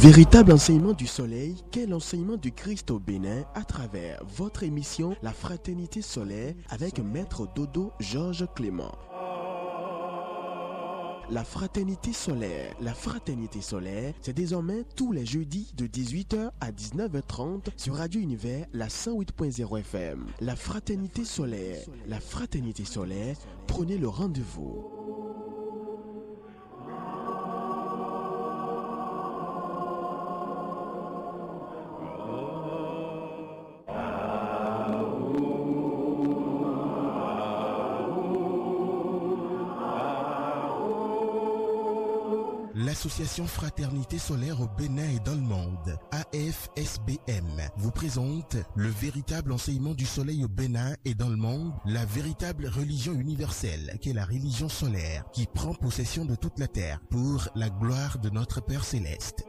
véritable enseignement du soleil qu'est l'enseignement du Christ au Bénin à travers votre émission La Fraternité solaire avec Maître Dodo Georges Clément. La Fraternité solaire. La Fraternité solaire, c'est désormais tous les jeudis de 18h à 19h30 sur Radio Univers, la 108.0 FM. La Fraternité solaire. La Fraternité solaire, prenez le rendez-vous. L'Association Fraternité Solaire au Bénin et dans le monde, AFSBM, vous présente le véritable enseignement du soleil au Bénin et dans le monde, la véritable religion universelle qu'est la religion solaire qui prend possession de toute la terre pour la gloire de notre Père Céleste.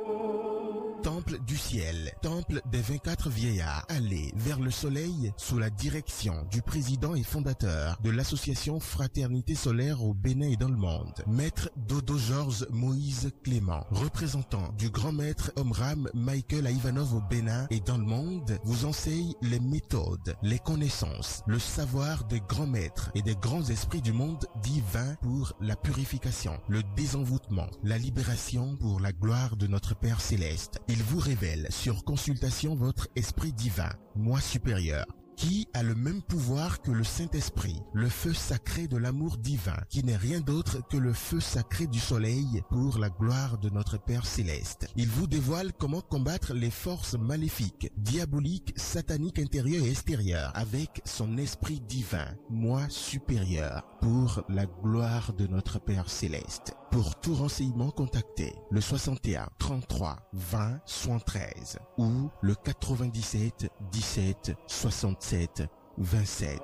Temple du ciel, temple des 24 vieillards, allez vers le soleil sous la direction du président et fondateur de l'association Fraternité solaire au Bénin et dans le monde, Maître Dodo Georges Moïse Clément, représentant du grand maître Omram Michael Ivanov au Bénin et dans le monde, vous enseigne les méthodes, les connaissances, le savoir des grands maîtres et des grands esprits du monde divin pour la purification, le désenvoûtement, la libération pour la gloire de notre Père Céleste. Il vous révèle sur consultation votre esprit divin, moi supérieur, qui a le même pouvoir que le Saint-Esprit, le feu sacré de l'amour divin, qui n'est rien d'autre que le feu sacré du soleil pour la gloire de notre Père Céleste. Il vous dévoile comment combattre les forces maléfiques, diaboliques, sataniques intérieures et extérieures, avec son esprit divin, moi supérieur, pour la gloire de notre Père Céleste. Pour tout renseignement, contactez le 61 33 20 73 ou le 97 17 67 27.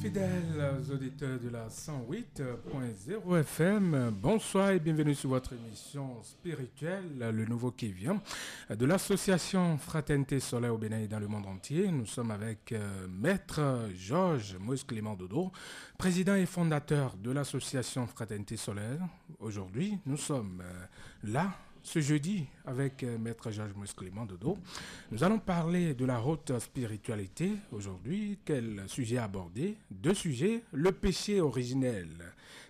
Fidèles auditeurs de la 108.0 FM, bonsoir et bienvenue sur votre émission spirituelle, Le Nouveau qui vient, de l'association Fraternité solaire au Bénin et dans le monde entier. Nous sommes avec Maître Georges Moïse Clément Dodo, président et fondateur de l'association Fraternité solaire. Aujourd'hui, nous sommes là, ce jeudi, avec Maître Georges Moïse Clément Dodo. Nous allons parler de la haute spiritualité aujourd'hui. Quel sujet aborder? Deux sujets. Le péché originel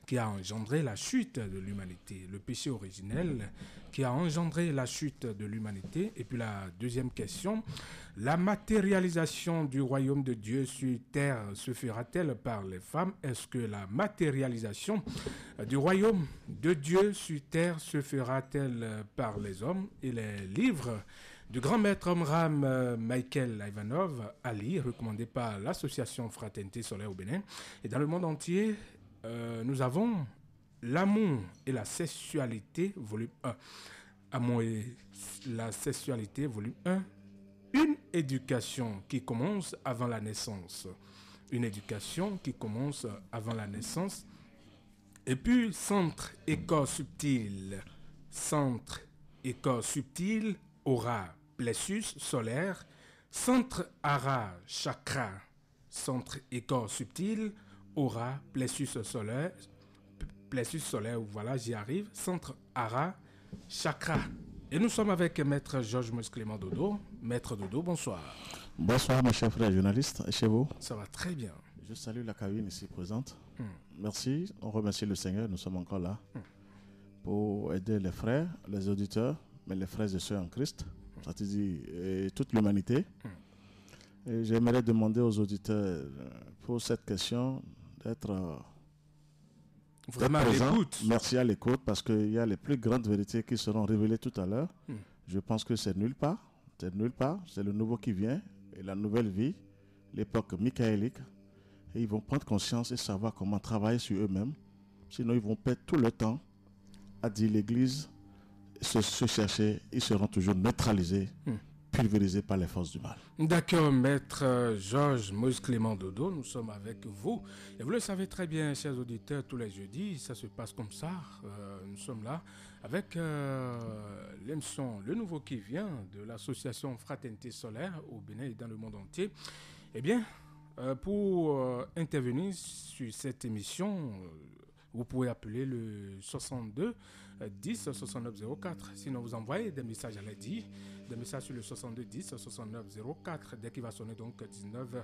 qui a engendré la chute de l'humanité. Le péché originel qui a engendré la chute de l'humanité. Et puis la deuxième question, la matérialisation du royaume de Dieu sur terre se fera-t-elle par les femmes? Est-ce que la matérialisation du royaume de Dieu sur terre se fera-t-elle par les hommes? Et les livres du grand maître Omram Michael Ivanov, Ali, recommandé par l'association Fraternité solaire au Bénin. Et dans le monde entier, nous avons L'amour et la sexualité, volume 1. Amour et la sexualité, volume 1. Une éducation qui commence avant la naissance. Une éducation qui commence avant la naissance. Et puis, centre et corps subtil. Centre et corps subtil, aura, plexus solaire. Centre, ara, chakra. Centre et corps subtil, aura, plexus solaire. Plexus solaire, voilà, j'y arrive. Centre, ara, chakra. Et nous sommes avec Maître Georges Moïse Clément Dodo. Maître Dodo, bonsoir. Bonsoir mes chers frères journalistes, et chez vous? Ça va très bien. Je salue la cabine ici présente. Merci, on remercie le Seigneur, nous sommes encore là pour aider les frères, les auditeurs, mais les frères et sœurs en Christ, c'est-à-dire toute l'humanité. Et j'aimerais demander aux auditeurs pour cette question d'être vraiment à l'écoute. Merci à l'écoute, parce qu'il y a les plus grandes vérités qui seront révélées tout à l'heure. Je pense que c'est nulle part. C'est nulle part. C'est le nouveau qui vient et la nouvelle vie, l'époque michaélique. Et ils vont prendre conscience et savoir comment travailler sur eux-mêmes. Sinon, ils vont perdre tout le temps à dire l'Église, se chercher. Ils seront toujours neutralisés, pulvérisés par les forces du mal. D'accord, maître Georges Moïse Clément Dodo, nous sommes avec vous. Et vous le savez très bien, chers auditeurs, tous les jeudis, ça se passe comme ça. Nous sommes là avec l'émission Le Nouveau qui vient de l'association Fraternité Solaire au Bénin et dans le monde entier. Eh bien, pour intervenir sur cette émission, vous pouvez appeler le 62 10 69 04. Sinon, vous envoyez des messages à l'aide, des messages sur le 62 10 69 04 dès qu'il va sonner donc 19h.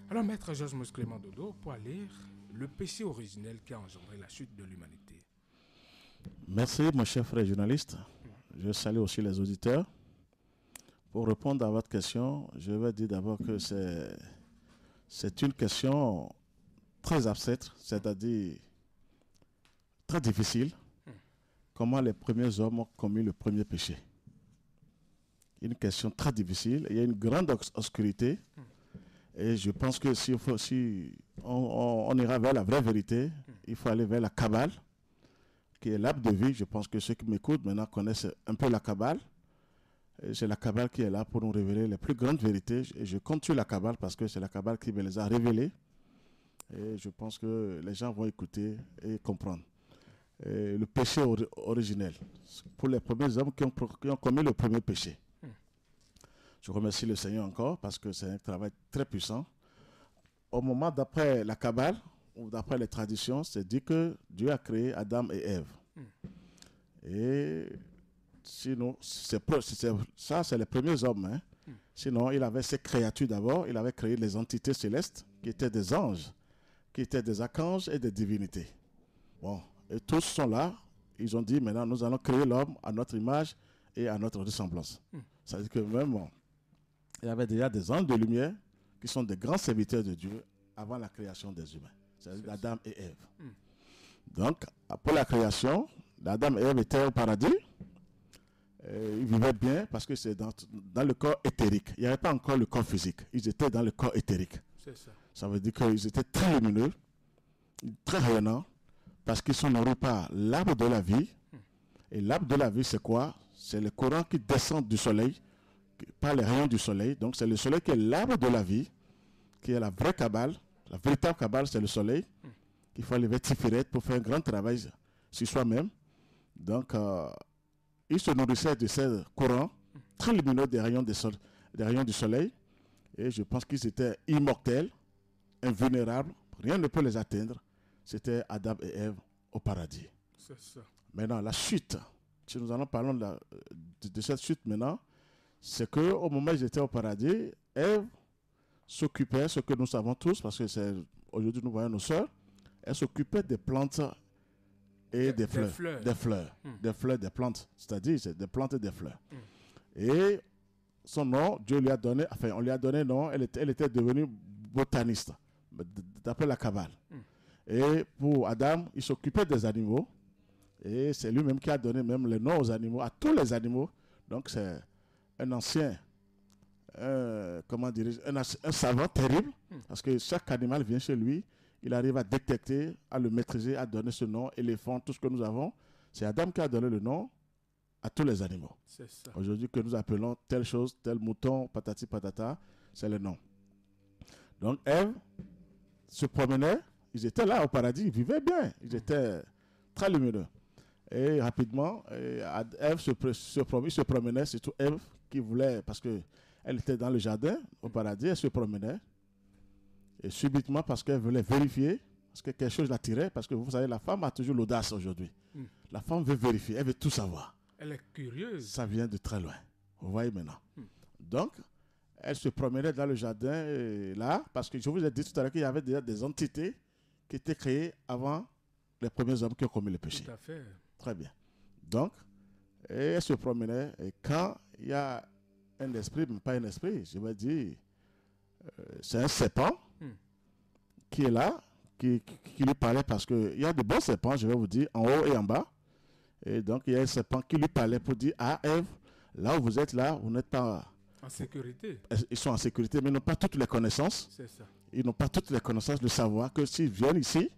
Alors, maître Georges Moïse Clément Dodo, pour lire le péché originel qui a engendré la chute de l'humanité. Merci, mon cher frère journaliste. Je salue aussi les auditeurs. Pour répondre à votre question, je vais dire d'abord que c'est une question très abstraite, c'est-à-dire très difficile. Comment les premiers hommes ont commis le premier péché? Une question très difficile. Il y a une grande obscurité. Et je pense que si on ira vers la vraie vérité, il faut aller vers la Kabbale, qui est l'arbre de vie. Je pense que ceux qui m'écoutent maintenant connaissent un peu la Kabbale. Et c'est la Kabbale qui est là pour nous révéler les plus grandes vérités. Et je compte sur la Kabbale parce que c'est la Kabbale qui me les a révélées. Et je pense que les gens vont écouter et comprendre. Et le péché originel, pour les premiers hommes qui ont commis le premier péché. Je remercie le Seigneur encore parce que c'est un travail très puissant. Au moment d'après la Kabbale, ou d'après les traditions, c'est dit que Dieu a créé Adam et Ève. Et sinon, ça c'est les premiers hommes. Hein. Sinon, il avait ses créatures d'abord. Il avait créé les entités célestes qui étaient des anges, qui étaient des archanges et des divinités. Bon, et tous sont là. Ils ont dit, maintenant, nous allons créer l'homme à notre image et à notre ressemblance. Ça veut dire que même, il y avait déjà des anges de lumière qui sont des grands serviteurs de Dieu avant la création des humains. C'est-à-dire Adam et Ève. Donc, après la création, Adam et Ève étaient au paradis. Ils vivaient bien parce que c'est dans le corps éthérique. Il n'y avait pas encore le corps physique. Ils étaient dans le corps éthérique. C'est ça. Ça veut dire qu'ils étaient très lumineux, très rayonnants, parce qu'ils sont nourris par l'arbre de la vie. Et l'arbre de la vie, c'est quoi? C'est le courant qui descend du soleil, par les rayons du soleil. Donc, c'est le soleil qui est l'arbre de la vie, qui est la vraie Kabbale. La véritable Kabbale, c'est le soleil. Il faut aller vers Tiferet pour faire un grand travail sur soi-même. Donc, ils se nourrissaient de ces courants très lumineux des rayons du soleil. Et je pense qu'ils étaient immortels, invulnérables. Rien ne peut les atteindre. C'était Adam et Ève au paradis. C'est ça. Maintenant, la chute. Si nous allons parler de cette chute maintenant, c'est qu'au moment où ils étaient au paradis, Ève s'occupait, ce que nous savons tous, parce que aujourd'hui nous voyons nos sœurs, elle s'occupait des plantes et des fleurs. Des fleurs. Des fleurs, des plantes. C'est-à-dire, c'est des plantes et des fleurs. Et son nom, Dieu lui a donné, enfin, on lui a donné nom, elle était devenue botaniste, d'après la Kabbale. Et pour Adam, il s'occupait des animaux. Et c'est lui-même qui a donné même le nom aux animaux, à tous les animaux. Donc c'est un ancien, un savant terrible. Parce que chaque animal vient chez lui, il arrive à détecter, à le maîtriser, à donner ce nom, éléphant, tout ce que nous avons. C'est Adam qui a donné le nom à tous les animaux. C'est ça. Aujourd'hui que nous appelons telle chose, tel mouton, patati patata, c'est le nom. Donc Ève se promenait, ils étaient là au paradis, ils vivaient bien, ils étaient très lumineux. Et rapidement, Ève se promenait, surtout Ève qui voulait, parce qu'elle était dans le jardin au paradis, elle se promenait. Et subitement, parce qu'elle voulait vérifier, parce que quelque chose l'attirait, parce que vous savez, la femme a toujours l'audace aujourd'hui. La femme veut vérifier, elle veut tout savoir. Elle est curieuse. Ça vient de très loin. Vous voyez maintenant. Donc, elle se promenait dans le jardin là, parce que je vous ai dit tout à l'heure qu'il y avait déjà des entités qui étaient créées avant les premiers hommes qui ont commis le péché. Tout à fait. Très bien. Donc, elle se promenait, et quand il y a un esprit, mais pas un esprit, je vais dire, c'est un serpent qui est là, qui lui parlait, parce qu'il y a de bons serpents, je vais vous dire, en haut et en bas. Et donc, il y a un serpent qui lui parlait pour dire, ah, Ève, là où vous êtes là, vous n'êtes pas en sécurité. Ils sont en sécurité, mais ils n'ont pas toutes les connaissances. C'est ça. Ils n'ont pas toutes les connaissances de savoir que s'ils viennent ici,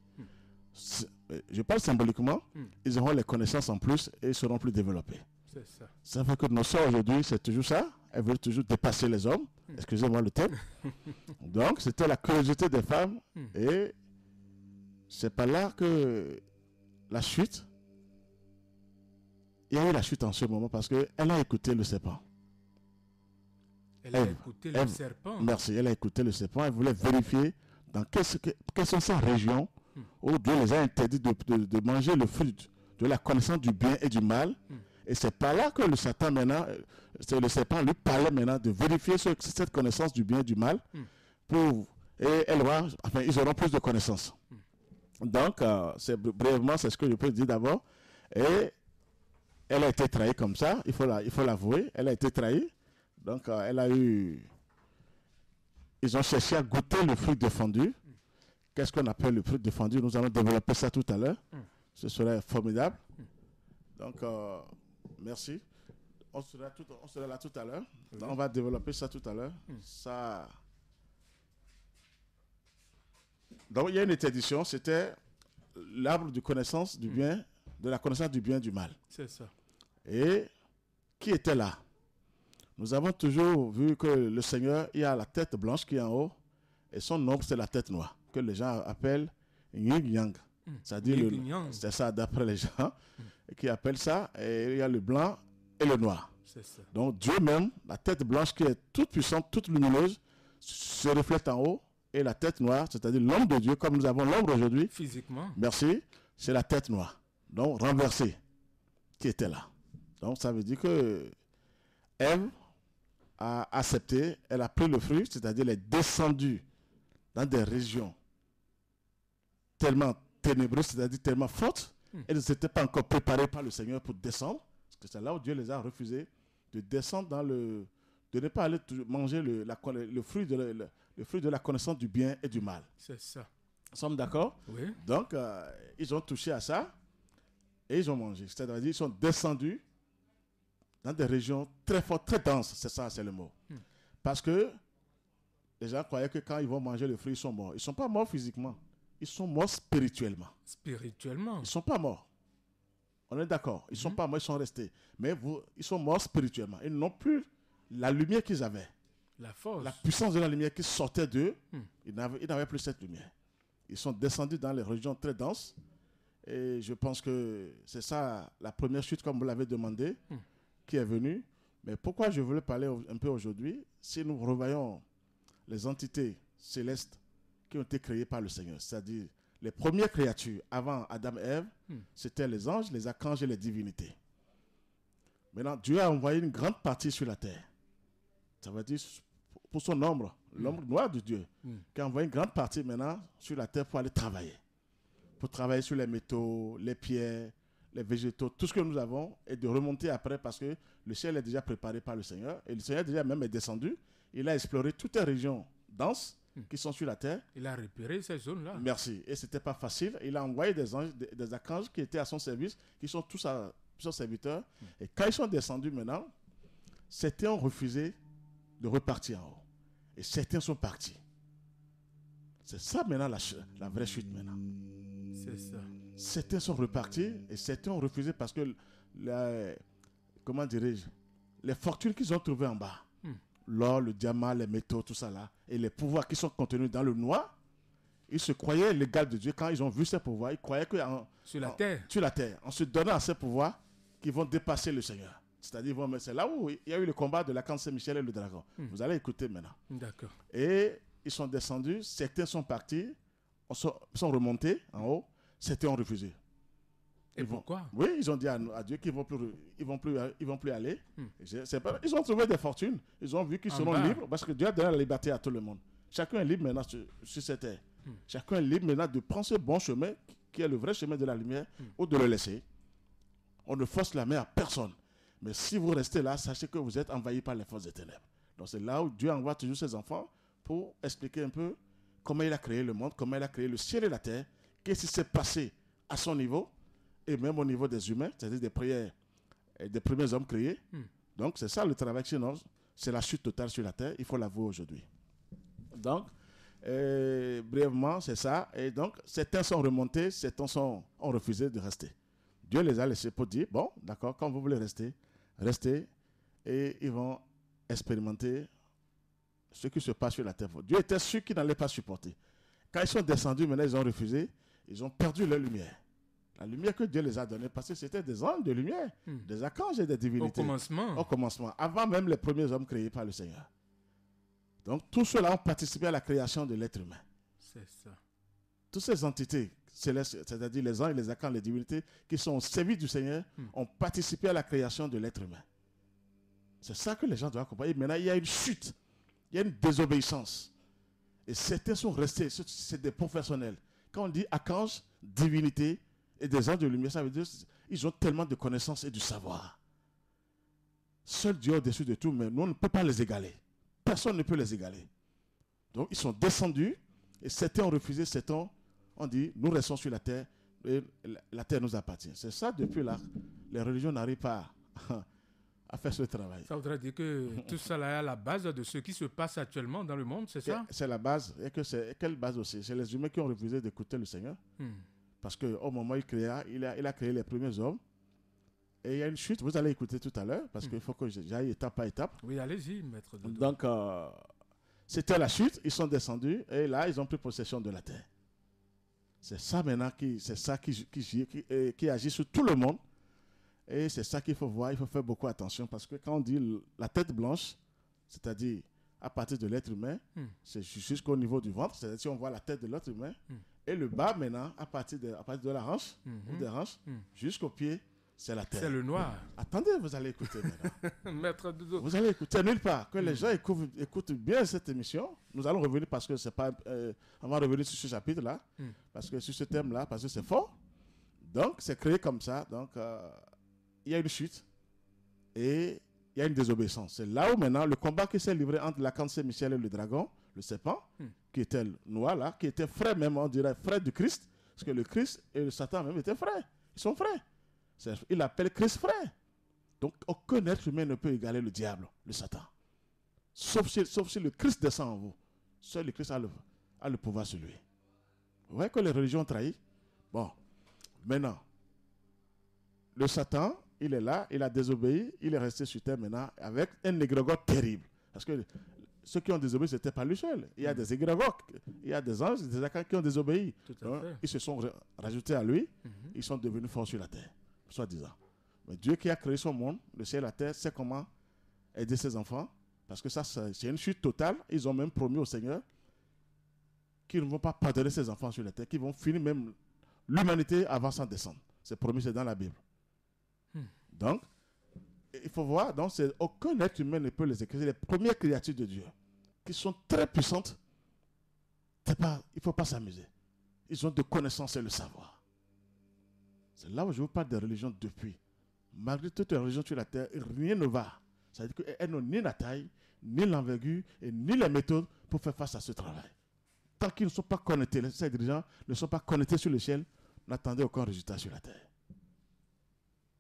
je parle symboliquement, ils auront les connaissances en plus et ils seront plus développés. C'est ça. Ça fait que nos soeurs aujourd'hui, c'est toujours ça. elles veulent toujours dépasser les hommes. Excusez-moi le terme. Donc, c'était la curiosité des femmes. Et c'est par là que la chute, il y a eu la chute en ce moment parce qu'elle a écouté le serpent. Elle a écouté le serpent. Merci, elle a écouté le serpent. Elle voulait vérifier dans quelles sont ces régions où Dieu les a interdits de manger le fruit de la connaissance du bien et du mal. Et c'est par là que le serpent lui parlait maintenant de vérifier cette connaissance du bien et du mal. Et ils auront plus de connaissances. Donc, brièvement, c'est ce que je peux dire d'abord. Et elle a été trahie comme ça, il faut l'avouer. Elle a été trahie. Donc, ils ont cherché à goûter le fruit défendu. Qu'est-ce qu'on appelle le fruit défendu? Nous allons développer ça tout à l'heure. Ce serait formidable. Donc, merci. On sera là tout à l'heure. On va développer ça tout à l'heure. Donc, il y a une interdiction. C'était l'arbre de connaissance du bien, de la connaissance du bien et du mal. C'est ça. Et qui était là? Nous avons toujours vu que le Seigneur, il y a la tête blanche qui est en haut, et son ombre, c'est la tête noire, que les gens appellent Yin Yang. C'est-à-dire, c'est ça d'après les gens, qui appellent ça, et il y a le blanc et le noir. C'est ça. Donc Dieu même, la tête blanche qui est toute puissante, toute lumineuse, se reflète en haut, et la tête noire, c'est-à-dire l'ombre de Dieu, comme nous avons l'ombre aujourd'hui. Physiquement. Merci, c'est la tête noire. Donc renversée, qui était là. Donc ça veut dire que Ève a accepté, elle a pris le fruit, c'est-à-dire elle est descendue dans des régions tellement ténébreuses, c'est-à-dire tellement fortes, elles ne s'étaient pas encore préparées par le Seigneur pour descendre, parce que c'est là où Dieu les a refusé de descendre de ne pas aller manger le fruit de la connaissance du bien et du mal. C'est ça. Nous sommes d'accord? Oui. Donc, ils ont touché à ça et ils ont mangé. C'est-à-dire ils sont descendus dans des régions très fortes, très denses, c'est ça, c'est le mot. Parce que les gens croyaient que quand ils vont manger le fruit, ils sont morts. Ils ne sont pas morts physiquement, ils sont morts spirituellement. Spirituellement. Ils ne sont pas morts. On est d'accord, ils ne sont pas morts, ils sont restés. Mais ils sont morts spirituellement. Ils n'ont plus la lumière qu'ils avaient. La force. La puissance de la lumière qui sortait d'eux, ils n'avaient plus cette lumière. Ils sont descendus dans les régions très denses. Et je pense que c'est ça la première chute, comme vous l'avez demandé, qui est venue. Mais pourquoi je voulais parler un peu aujourd'hui? Si nous revoyons les entités célestes qui ont été créées par le Seigneur, c'est-à-dire les premières créatures avant Adam et Ève, c'était les anges, les archanges et les divinités. Maintenant, Dieu a envoyé une grande partie sur la terre. Ça veut dire pour son ombre, l'ombre noire de Dieu, qui a envoyé une grande partie maintenant sur la terre pour aller travailler. Pour travailler sur les métaux, les pierres, les végétaux, tout ce que nous avons, et de remonter après parce que le ciel est déjà préparé par le Seigneur. Et le Seigneur déjà même est descendu. Il a exploré toutes les régions denses qui sont sur la terre. Il a repéré ces zones-là. Merci. Et ce n'était pas facile. Il a envoyé des anges, des archanges qui étaient à son service, qui sont tous son serviteurs. Et quand ils sont descendus maintenant, certains ont refusé de repartir en haut. Et certains sont partis. C'est ça maintenant la vraie chute maintenant. C'est ça. Certains sont repartis et certains ont refusé parce que, comment dirais-je, les fortunes qu'ils ont trouvées en bas, l'or, le diamant, les métaux, tout ça là, et les pouvoirs qui sont contenus dans le noir, ils se croyaient l'égal de Dieu. Quand ils ont vu ces pouvoirs, ils croyaient que sur la terre, en se donnant à ces pouvoirs, qu'ils vont dépasser le Seigneur. C'est-à-dire, c'est là où il y a eu le combat de l'archange Saint-Michel et le dragon. Vous allez écouter maintenant. D'accord. Et ils sont descendus, certains sont partis, sont remontés en haut, certains ont refusé. Et pourquoi? Oui, ils ont dit à Dieu qu'ils ils vont plus aller. Ils ont trouvé des fortunes. Ils ont vu qu'ils seront libres parce que Dieu a donné la liberté à tout le monde. Chacun est libre maintenant sur cette terre. Chacun est libre maintenant de prendre ce bon chemin qui est le vrai chemin de la lumière ou de le laisser. On ne force la main à personne. Mais si vous restez là, sachez que vous êtes envahi par les forces des ténèbres. Donc c'est là où Dieu envoie toujours ses enfants pour expliquer un peu comment il a créé le monde, comment il a créé le ciel et la terre, qu'est-ce qui s'est passé à son niveau, et même au niveau des humains, c'est-à-dire des premiers hommes créés. Donc c'est ça le travail chez nous, c'est la chute totale sur la terre, il faut l'avouer aujourd'hui. Donc, brièvement, c'est ça. Et donc, certains sont remontés, certains ont refusé de rester. Dieu les a laissés pour dire, bon, d'accord, quand vous voulez rester, restez, et ils vont expérimenter ce qui se passe sur la terre. Dieu était sûr qu'ils n'allaient pas supporter. Quand ils sont descendus, maintenant ils ont refusé, ils ont perdu leur lumière. La lumière que Dieu les a donnée, parce que c'était des anges de lumière, des archanges et des divinités. Au commencement, avant même les premiers hommes créés par le Seigneur. Donc tous ceux-là ont participé à la création de l'être humain. C'est ça. Toutes ces entités célestes, c'est-à-dire les anges, les archanges, les divinités, qui sont au service du Seigneur, ont participé à la création de l'être humain. C'est ça que les gens doivent comprendre. Et maintenant, il y a une chute, il y a une désobéissance. Et certains sont restés, c'est des professionnels. Quand on dit archanges, divinités et des anges de lumière, ça veut dire qu'ils ont tellement de connaissances et du savoir. Seul Dieu au-dessus de tout, mais nous, on ne peut pas les égaler. Personne ne peut les égaler. Donc, ils sont descendus et certains ont refusé, certains ont dit, nous restons sur la terre et la terre nous appartient. C'est ça, depuis là, les religions n'arrivent pas à faire ce travail. Ça voudrait dire que tout ça là est à la base de ce qui se passe actuellement dans le monde, c'est ça? C'est la base. Et quelle base aussi? C'est les humains qui ont refusé d'écouter le Seigneur. Parce qu'au moment où il a créé les premiers hommes. Et il y a une chute, vous allez écouter tout à l'heure, parce qu'il faut que j'aille étape par étape. Oui, allez-y, maître Dodo. Donc, c'était la chute, ils sont descendus, et là, ils ont pris possession de la terre. C'est ça maintenant qui agit sur tout le monde. Et c'est ça qu'il faut voir, il faut faire beaucoup attention, parce que quand on dit la tête blanche, c'est-à-dire à partir de l'être humain, c'est jusqu'au niveau du ventre, c'est-à-dire si on voit la tête de l'être humain, et le bas maintenant, à partir de la hanche, ou des hanches, jusqu'au pied, c'est la terre. C'est le noir. Attendez, vous allez écouter maintenant. Maître Dodo. Vous allez écouter nulle part. Que les gens écoutent bien cette émission. Nous allons revenir parce que c'est pas... on va revenir sur ce chapitre-là. Parce que sur ce thème-là, parce que c'est fort. Donc, c'est créé comme ça. Donc, il y a une chute. Et il y a une désobéissance. C'est là où maintenant, le combat qui s'est livré entre l'archange Michel et le dragon, le serpent, qui était le noir là, qui était frère même, on dirait frère du Christ. Parce que le Christ et le Satan même étaient frères. Ils sont frères. Il appelle Christ frère. Donc, aucun être humain ne peut égaler le diable, le Satan. Sauf si le Christ descend en vous. Seul le Christ a le pouvoir sur lui. Vous voyez que les religions ont trahi. Bon, maintenant, le Satan, il est là, il a désobéi, il est resté sur terre maintenant avec un égrégore terrible. Parce que ceux qui ont désobéi, ce n'était pas lui seul. Il y a des égrégores, il y a des anges, des archanges qui ont désobéi. Donc, ils se sont rajoutés à lui, ils sont devenus forts sur la terre. Soi-disant. Mais Dieu qui a créé son monde, le ciel et la terre, sait comment aider ses enfants. Parce que ça, c'est une chute totale. Ils ont même promis au Seigneur qu'ils ne vont pas pardonner ses enfants sur la terre, qu'ils vont finir même l'humanité avant sans descendre. C'est promis, c'est dans la Bible. Donc, il faut voir, donc aucun être humain ne peut les écrire. C'est les premières créatures de Dieu qui sont très puissantes. Il ne faut pas s'amuser. Ils ont de connaissances et le savoir. C'est là où je vous parle des religions depuis. Malgré toutes les religions sur la terre, rien ne va. C'est-à-dire qu'elles n'ont ni la taille, ni l'envergure, et ni les méthodes pour faire face à ce travail. Tant qu'ils ne sont pas connectés, ces dirigeants ne sont pas connectés sur le ciel, n'attendez aucun résultat sur la terre.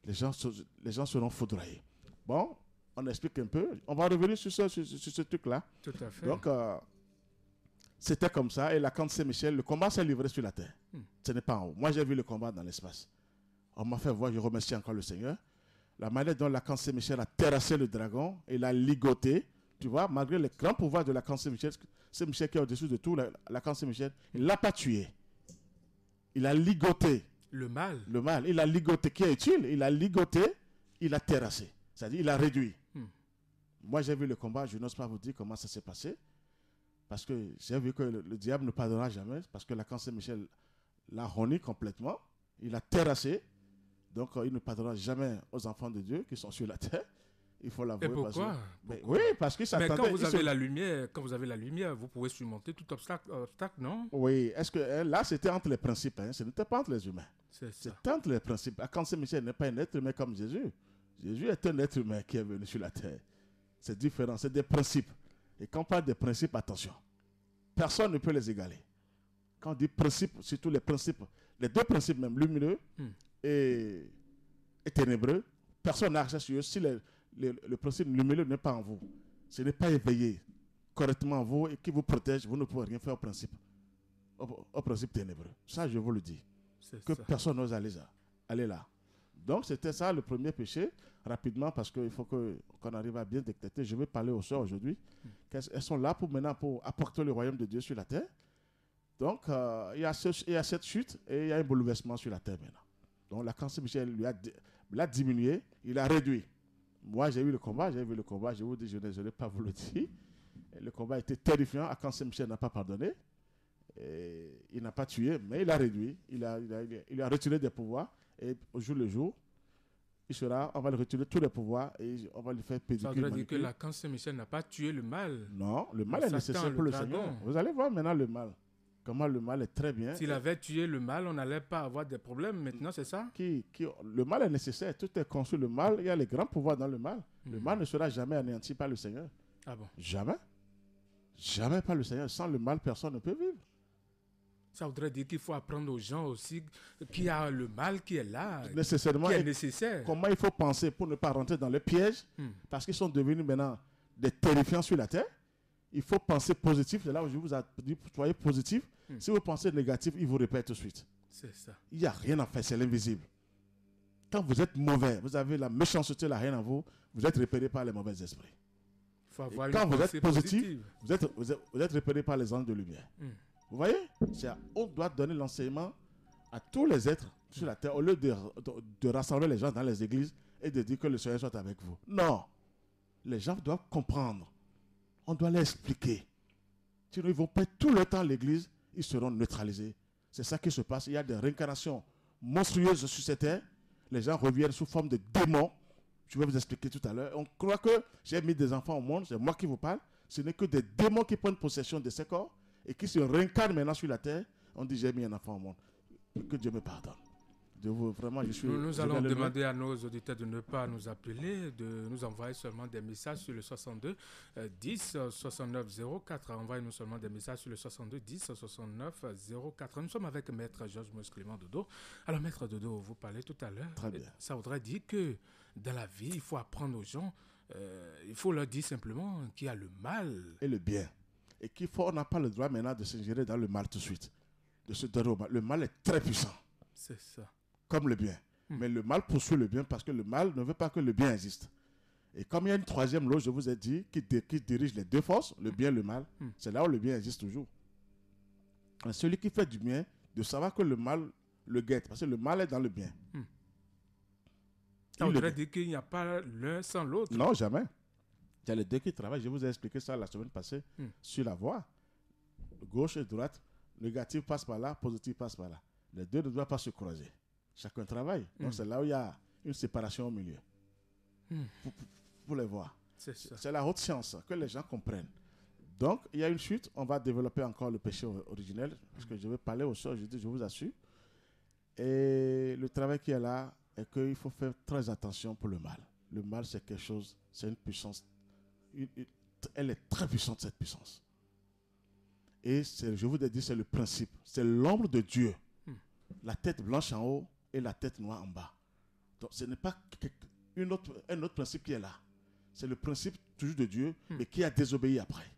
Les gens seront foudroyés. Bon, on explique un peu. On va revenir sur ce truc-là. Tout à fait. Donc, c'était comme ça. Et l'archange Saint-Michel, le combat s'est livré sur la terre. Ce n'est pas en haut. Moi, j'ai vu le combat dans l'espace. On m'a fait voir, je remercie encore le Seigneur. La manière dont l'archange Saint-Michel a terrassé le dragon et l'a ligoté, tu vois, malgré le grand pouvoir de l'archange Saint-Michel, Saint-Michel qui est au-dessus de tout, l'archange Saint-Michel, il ne l'a pas tué. Il a ligoté. Le mal. Il a ligoté, qui est utile. Il a ligoté, il a terrassé. C'est-à-dire, il a réduit. Moi, j'ai vu le combat, je n'ose pas vous dire comment ça s'est passé. Parce que j'ai vu que le diable ne pardonnera jamais, parce que l'archange Saint-Michel l'a roni complètement. Il a terrassé. Donc, il ne pardonnera jamais aux enfants de Dieu qui sont sur la terre. Il faut l'avouer. Et pourquoi? Oui, parce qu'il s'attendait... Mais quand vous avez la lumière, vous pouvez surmonter tout obstacle, non? Oui, est-ce que là, c'était entre les principes. Ce n'était pas entre les humains. C'était entre les principes. Quand Saint-Michel n'est pas un être humain comme Jésus. Jésus est un être humain qui est venu sur la terre. C'est différent, c'est des principes. Et quand on parle des principes, attention. Personne ne peut les égaler. Quand on dit principes, surtout les principes, les deux principes même, lumineux et ténébreux, personne n'a accès sur eux. Si le principe lumineux n'est pas en vous, ce n'est pas éveillé correctement en vous et qui vous protège, vous ne pouvez rien faire au principe ténébreux. Ça, je vous le dis. Que personne n'ose aller là. Donc, c'était ça le premier péché. Rapidement, parce qu'il faut qu'on arrive à bien détecter. Je vais parler aux sœurs aujourd'hui. Elles sont là maintenant pour apporter le royaume de Dieu sur la terre. Donc, il y a cette chute et il y a un bouleversement sur la terre maintenant. Donc, la cancer Michel l'a diminué, il a réduit. Moi, j'ai vu le combat, je vous dis, je n'ai pas vous le dire. Le combat était terrifiant. Cancer Michel n'a pas pardonné. Et il n'a pas tué, mais il a réduit. Il a retiré des pouvoirs. Et au jour le jour, on va lui retirer tous les pouvoirs et on va lui faire pédicure. Ça veut dire que la cancer Michel n'a pas tué le mal. Non, le mal est nécessaire pour le Seigneur. Vous allez voir maintenant le mal. Comment le mal est très bien. S'il avait tué le mal, on n'allait pas avoir de problèmes. Maintenant, c'est ça? Le mal est nécessaire. Tout est conçu. Le mal, il y a les grands pouvoirs dans le mal. Le mal ne sera jamais anéanti par le Seigneur. Ah bon? Jamais. Jamais par le Seigneur. Sans le mal, personne ne peut vivre. Ça voudrait dire qu'il faut apprendre aux gens aussi qu'il y a le mal qui est là, nécessairement, qui est nécessaire. Comment il faut penser pour ne pas rentrer dans le piège, parce qu'ils sont devenus maintenant des terrifiants sur la terre. Il faut penser positif. C'est là où je vous ai dit, soyez positif. Si vous pensez négatif, il vous répète tout de suite. C'est ça. Il n'y a rien à faire, c'est l'invisible. Quand vous êtes mauvais, vous avez la méchanceté, la haine en vous, vous êtes repéré par les mauvais esprits. Faut avoir quand vous êtes positif, vous êtes repéré par les anges de lumière. Vous voyez, on doit donner l'enseignement à tous les êtres sur la terre au lieu de rassembler les gens dans les églises et de dire que le Seigneur soit avec vous. Non. Les gens doivent comprendre. On doit les expliquer. Sinon, ils vont perdre tout le temps à l'église, ils seront neutralisés. C'est ça qui se passe. Il y a des réincarnations monstrueuses sur cette terre. Les gens reviennent sous forme de démons. Je vais vous expliquer tout à l'heure. On croit que j'ai mis des enfants au monde, c'est moi qui vous parle. Ce n'est que des démons qui prennent possession de ces corps et qui se réincarnent maintenant sur la terre. On dit j'ai mis un enfant au monde. Que Dieu me pardonne. Nous allons demander à nos auditeurs de ne pas nous appeler, de nous envoyer seulement des messages sur le 62 10 69 04. Envoyez-nous seulement des messages sur le 62 10 69 04. Nous sommes avec Maître Georges Moïse Clément Dodo. Alors, Maître Dodo, vous parlez tout à l'heure. Très bien. Ça voudrait dire que dans la vie, il faut apprendre aux gens, il faut leur dire simplement qu'il y a le mal et le bien. Et on n'a pas le droit maintenant de s'ingérer dans le mal tout de suite. De se donner au mal. Le mal est très puissant. C'est ça. Comme le bien. Mais le mal poursuit le bien parce que le mal ne veut pas que le bien existe. Et comme il y a une troisième loi, je vous ai dit, qui dirige les deux forces, le bien et le mal, c'est là où le bien existe toujours. Et celui qui fait du bien, de savoir que le mal le guette, parce que le mal est dans le bien. Ça voudrait dire qu'il n'y a pas l'un sans l'autre. Non, jamais. Il y a les deux qui travaillent. Je vous ai expliqué ça la semaine passée sur la voie. Gauche et droite, négatif passe par là, positif passe par là. Les deux ne doivent pas se croiser. Chacun travaille. Donc c'est là où il y a une séparation au milieu. Pour les voir. C'est la haute science, que les gens comprennent. Donc il y a une chute, on va développer encore le péché originel, parce que je vais parler aux choses, je vous assure. Et le travail qui est là est qu'il faut faire très attention pour le mal. Le mal, c'est quelque chose, c'est une puissance. Elle est très puissante, cette puissance. Et je vous ai dit, c'est le principe. C'est l'ombre de Dieu. La tête blanche en haut et la tête noire en bas. Donc ce n'est pas un autre principe qui est là. C'est le principe toujours de Dieu, mais qui a désobéi après.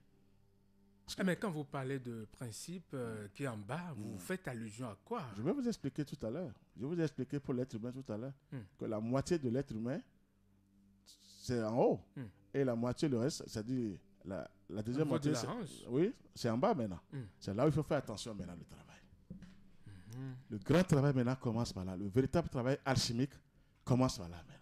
Mais quand vous parlez de principe qui est en bas, vous faites allusion à quoi? Je vais vous expliquer tout à l'heure. Je vous ai expliqué pour l'être humain tout à l'heure que la moitié de l'être humain, c'est en haut. Et la moitié, le reste, c'est-à-dire la deuxième moitié, oui, c'est en bas maintenant. C'est là où il faut faire attention maintenant, le travail. Le grand travail maintenant commence par là. Le véritable travail alchimique commence par là maintenant.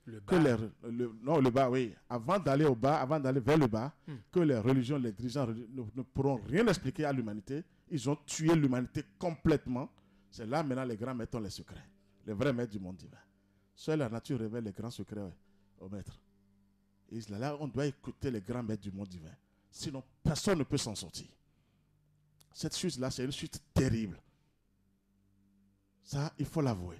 Le bas. Le bas, oui. Avant d'aller au bas, avant d'aller vers le bas, que les religions, les dirigeants ne pourront rien expliquer à l'humanité. Ils ont tué l'humanité complètement. C'est là maintenant les grands maîtres ont les secrets. Les vrais maîtres du monde divin. Seule la nature révèle les grands secrets aux maîtres. Et là, on doit écouter les grands maîtres du monde divin. Sinon, personne ne peut s'en sortir. Cette chute-là, c'est une chute terrible. Ça, il faut l'avouer.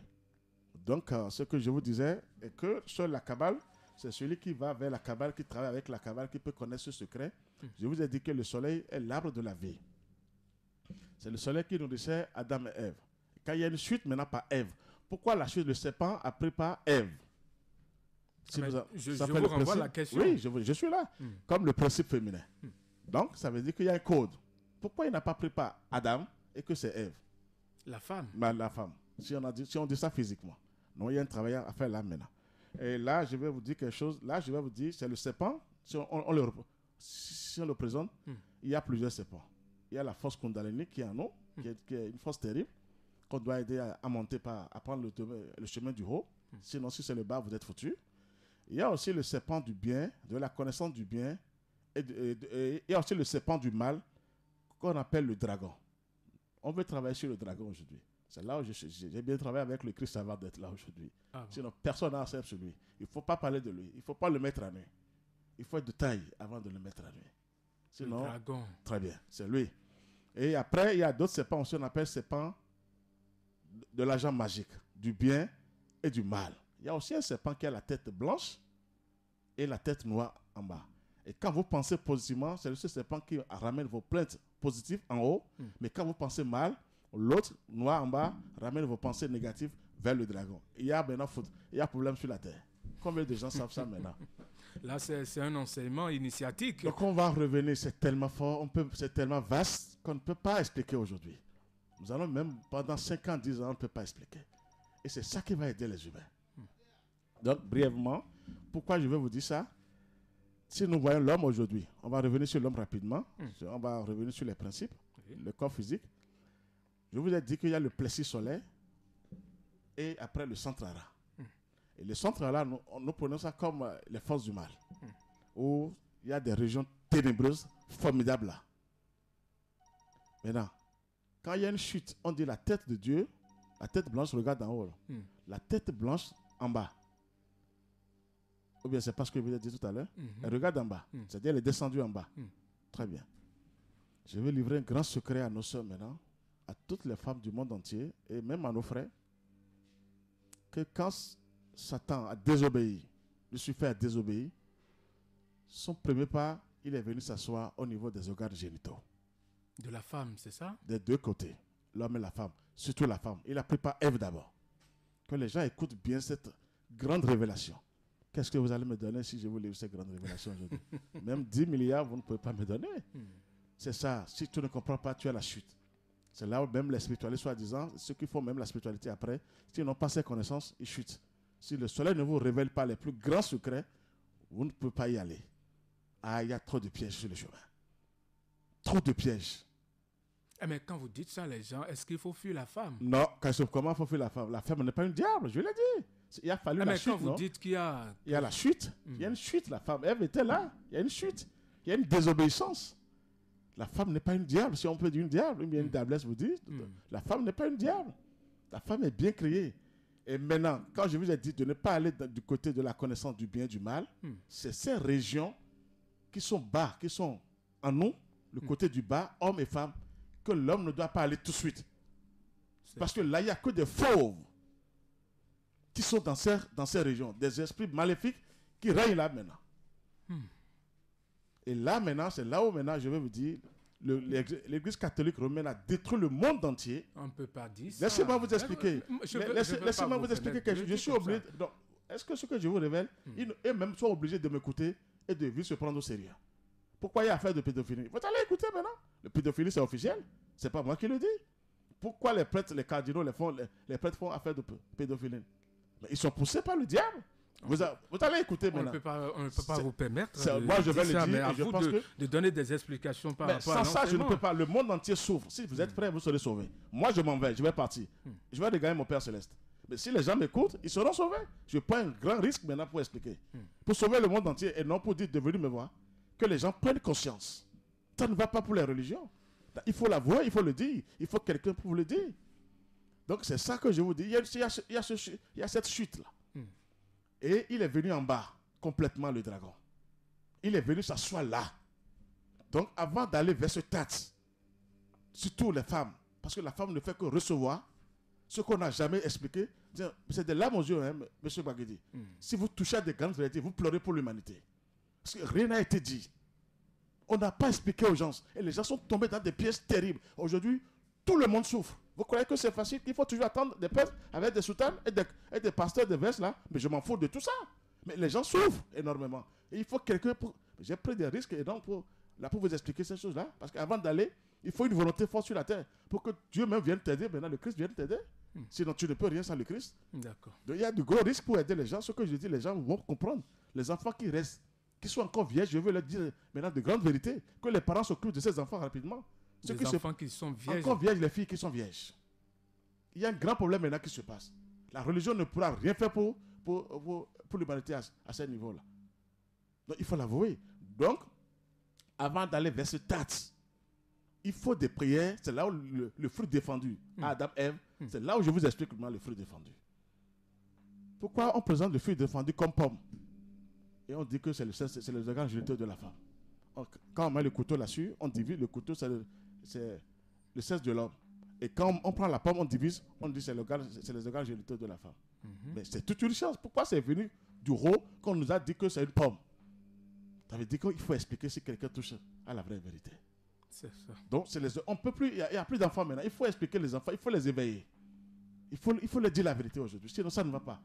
Donc, ce que je vous disais est que seule la Kabbale, c'est celui qui va vers la Kabbale, qui travaille avec la Kabbale, qui peut connaître ce secret. Je vous ai dit que le soleil est l'arbre de la vie. C'est le soleil qui nourrissait Adam et Ève. Quand il y a une chute, maintenant par Ève. Pourquoi la chute, le serpent a pris par Ève? Je vous renvoie la question. Oui, je suis là. Comme le principe féminin. Donc, ça veut dire qu'il y a un code. Pourquoi il n'a pas pris par Adam et que c'est Ève? La femme. La femme. Si on dit ça physiquement. Non, il y a un travail à faire là maintenant. Et là, je vais vous dire quelque chose. Là, je vais vous dire, c'est le serpent. Si on le présente, il y a plusieurs serpents. Il y a la force Kundalini qui est en nous, qui est une force terrible, qu'on doit aider à monter, à prendre le chemin du haut. Sinon, si c'est le bas, vous êtes foutu. Il y a aussi le serpent du bien, de la connaissance du bien. Et il y a aussi le serpent du mal, qu'on appelle le dragon. On veut travailler sur le dragon aujourd'hui. C'est là où j'ai bien travaillé avec le Christ avant d'être là aujourd'hui. Sinon, personne n'a accès sur lui. Il ne faut pas parler de lui. Il ne faut pas le mettre à nu. Il faut être de taille avant de le mettre à nu. Sinon, le dragon. Très bien, c'est lui. Et après, il y a d'autres serpents aussi, on appelle serpent de l'agent magique, du bien et du mal. Il y a aussi un serpent qui a la tête blanche et la tête noire en bas. Et quand vous pensez positivement, c'est ce serpent qui ramène vos plaintes positives en haut. Mais quand vous pensez mal, l'autre, noir en bas, ramène vos pensées négatives vers le dragon. Il y a maintenant il y a problème sur la terre. Combien de gens savent ça maintenant? Là, c'est un enseignement initiatique. Donc on va revenir, c'est tellement fort, c'est tellement vaste qu'on ne peut pas expliquer aujourd'hui. Nous allons même, pendant 5 ans, 10 ans, on ne peut pas expliquer. Et c'est ça qui va aider les humains. Donc, brièvement, pourquoi je vais vous dire ça? Si nous voyons l'homme aujourd'hui, on va revenir sur l'homme rapidement. On va revenir sur les principes, le corps physique. Je vous ai dit qu'il y a le plexus solaire et après le centre hara. Et le centre hara, nous prenons ça comme les forces du mal, où il y a des régions ténébreuses formidables là. Maintenant, quand il y a une chute, on dit la tête de Dieu, la tête blanche regarde en haut. La tête blanche en bas. Ou bien c'est pas ce que je vous ai dit tout à l'heure. Elle regarde en bas. C'est-à-dire elle est descendue en bas. Très bien. Je vais livrer un grand secret à nos soeurs maintenant, à toutes les femmes du monde entier, et même à nos frères, que quand Satan a désobéi, Lucifer a désobéi, son premier pas, il est venu s'asseoir au niveau des organes génitaux. De la femme, c'est ça? Des deux côtés, l'homme et la femme, surtout la femme. Il a pris par Ève d'abord. Que les gens écoutent bien cette grande révélation. Qu'est-ce que vous allez me donner si je vous livre cette grande révélation aujourd'hui? Même 10 milliards, vous ne pouvez pas me donner. C'est ça. Si tu ne comprends pas, tu as la chute. C'est là où même les spiritualistes, soi-disant, ceux qui font même la spiritualité après, s'ils n'ont pas ces connaissances, ils chutent. Si le soleil ne vous révèle pas les plus grands secrets, vous ne pouvez pas y aller. Ah, il y a trop de pièges sur le chemin. Trop de pièges. Mais quand vous dites ça, les gens, est-ce qu'il faut fuir la femme? Non, comment il faut fuir la femme? La femme n'est pas une diable, je l'ai dit. Il a fallu la chute, quand vous dites qu'il y a... Il y a la chute. Il y a une chute, la femme. Ève était là. Il y a une chute. Il y a une désobéissance. La femme n'est pas une diable, si on peut dire une diable. Il y a une diablesse, vous dites. La femme n'est pas une diable. La femme est bien créée. Et maintenant, quand je vous ai dit de ne pas aller du côté de la connaissance du bien et du mal, c'est ces régions qui sont bas, qui sont en nous, le côté du bas, hommes et femmes, que l'homme ne doit pas aller tout de suite. Parce que là, il n'y a que des fauves qui sont dans ces régions, des esprits maléfiques qui règnent là maintenant. Et là maintenant, c'est là où maintenant je vais vous dire, l'Église catholique romaine a détruit le monde entier. On ne peut pas dire ça. Laissez-moi vous expliquer. Laissez-moi vous expliquer quelque chose. Je suis obligé. Est-ce que ce que je vous révèle, ils même sont obligés de m'écouter et de se prendre au sérieux? Pourquoi il y a affaire de pédophilie? Vous allez écouter maintenant. Le pédophilie, c'est officiel. C'est pas moi qui le dis. Pourquoi les prêtres, les cardinaux, les prêtres font affaire de pédophilie? Mais ils sont poussés par le diable. Vous allez écouter maintenant. On ne peut pas vous permettre. Moi, je vais le dire. Mais à je vous pense de donner des explications par rapport à sans ça, je ne peux pas. Le monde entier souffre. Si vous êtes prêts, vous serez sauvés. Moi, je m'en vais. Je vais partir. Je vais regagner mon Père Céleste. Mais si les gens m'écoutent, ils seront sauvés. Je prends un grand risque maintenant pour expliquer. Pour sauver le monde entier et non pour dire de venir me voir. Que les gens prennent conscience. Ça ne va pas pour les religions. Il faut l'avouer, il faut le dire. Il faut quelqu'un pour vous le dire. Donc, c'est ça que je vous dis. Il y a cette chute-là. Et il est venu en bas, complètement le dragon. Il est venu s'asseoir là. Donc, avant d'aller vers ce tas, surtout les femmes, parce que la femme ne fait que recevoir ce qu'on n'a jamais expliqué. C'est des larmes aux yeux, hein, M. Baguedi. Si vous touchez à des grandes vérités, vous pleurez pour l'humanité. Parce que rien n'a été dit. On n'a pas expliqué aux gens. Et les gens sont tombés dans des pièges terribles. Aujourd'hui, tout le monde souffre. Vous croyez que c'est facile, qu'il faut toujours attendre des prêtres avec des soutanes et des pasteurs de verse là? Mais je m'en fous de tout ça. Mais les gens souffrent énormément. Et il faut quelqu'un pour... J'ai pris des risques énormes pour vous expliquer ces choses-là. Parce qu'avant d'aller, il faut une volonté forte sur la terre. Pour que Dieu même vienne t'aider. Maintenant, le Christ vienne t'aider. Sinon, tu ne peux rien sans le Christ. D'accord. Donc, il y a de gros risques pour aider les gens. Ce que je dis, les gens vont comprendre. Les enfants qui restent, qui sont encore vierges, je veux leur dire maintenant de grandes vérités. Que les parents s'occupent de ces enfants rapidement. Les enfants qui sont vierges. Encore vierges, les filles qui sont vierges. Il y a un grand problème maintenant qui se passe. La religion ne pourra rien faire pour l'humanité à ce niveau-là. Donc, il faut l'avouer. Donc, avant d'aller vers ce taxe, il faut des prières. C'est là où le fruit défendu, Adam, Ève, c'est là où je vous explique comment le fruit défendu. Pourquoi on présente le fruit défendu comme pomme? Et on dit que c'est les organes génitaux de la femme. Quand on met le couteau là-dessus, on divise. Le couteau, c'est le sexe de l'homme. Et quand on prend la pomme, on divise, on dit c'est les organes génitaux de la femme. Mais c'est toute une chose. Pourquoi c'est venu du haut qu'on nous a dit que c'est une pomme? Ça veut dire qu'il faut expliquer si quelqu'un touche à la vraie vérité. C'est ça. Donc, on peut plus, il n'y a plus d'enfants maintenant. Il faut expliquer les enfants, il faut les éveiller. Il faut leur dire la vérité aujourd'hui. Sinon, ça ne va pas.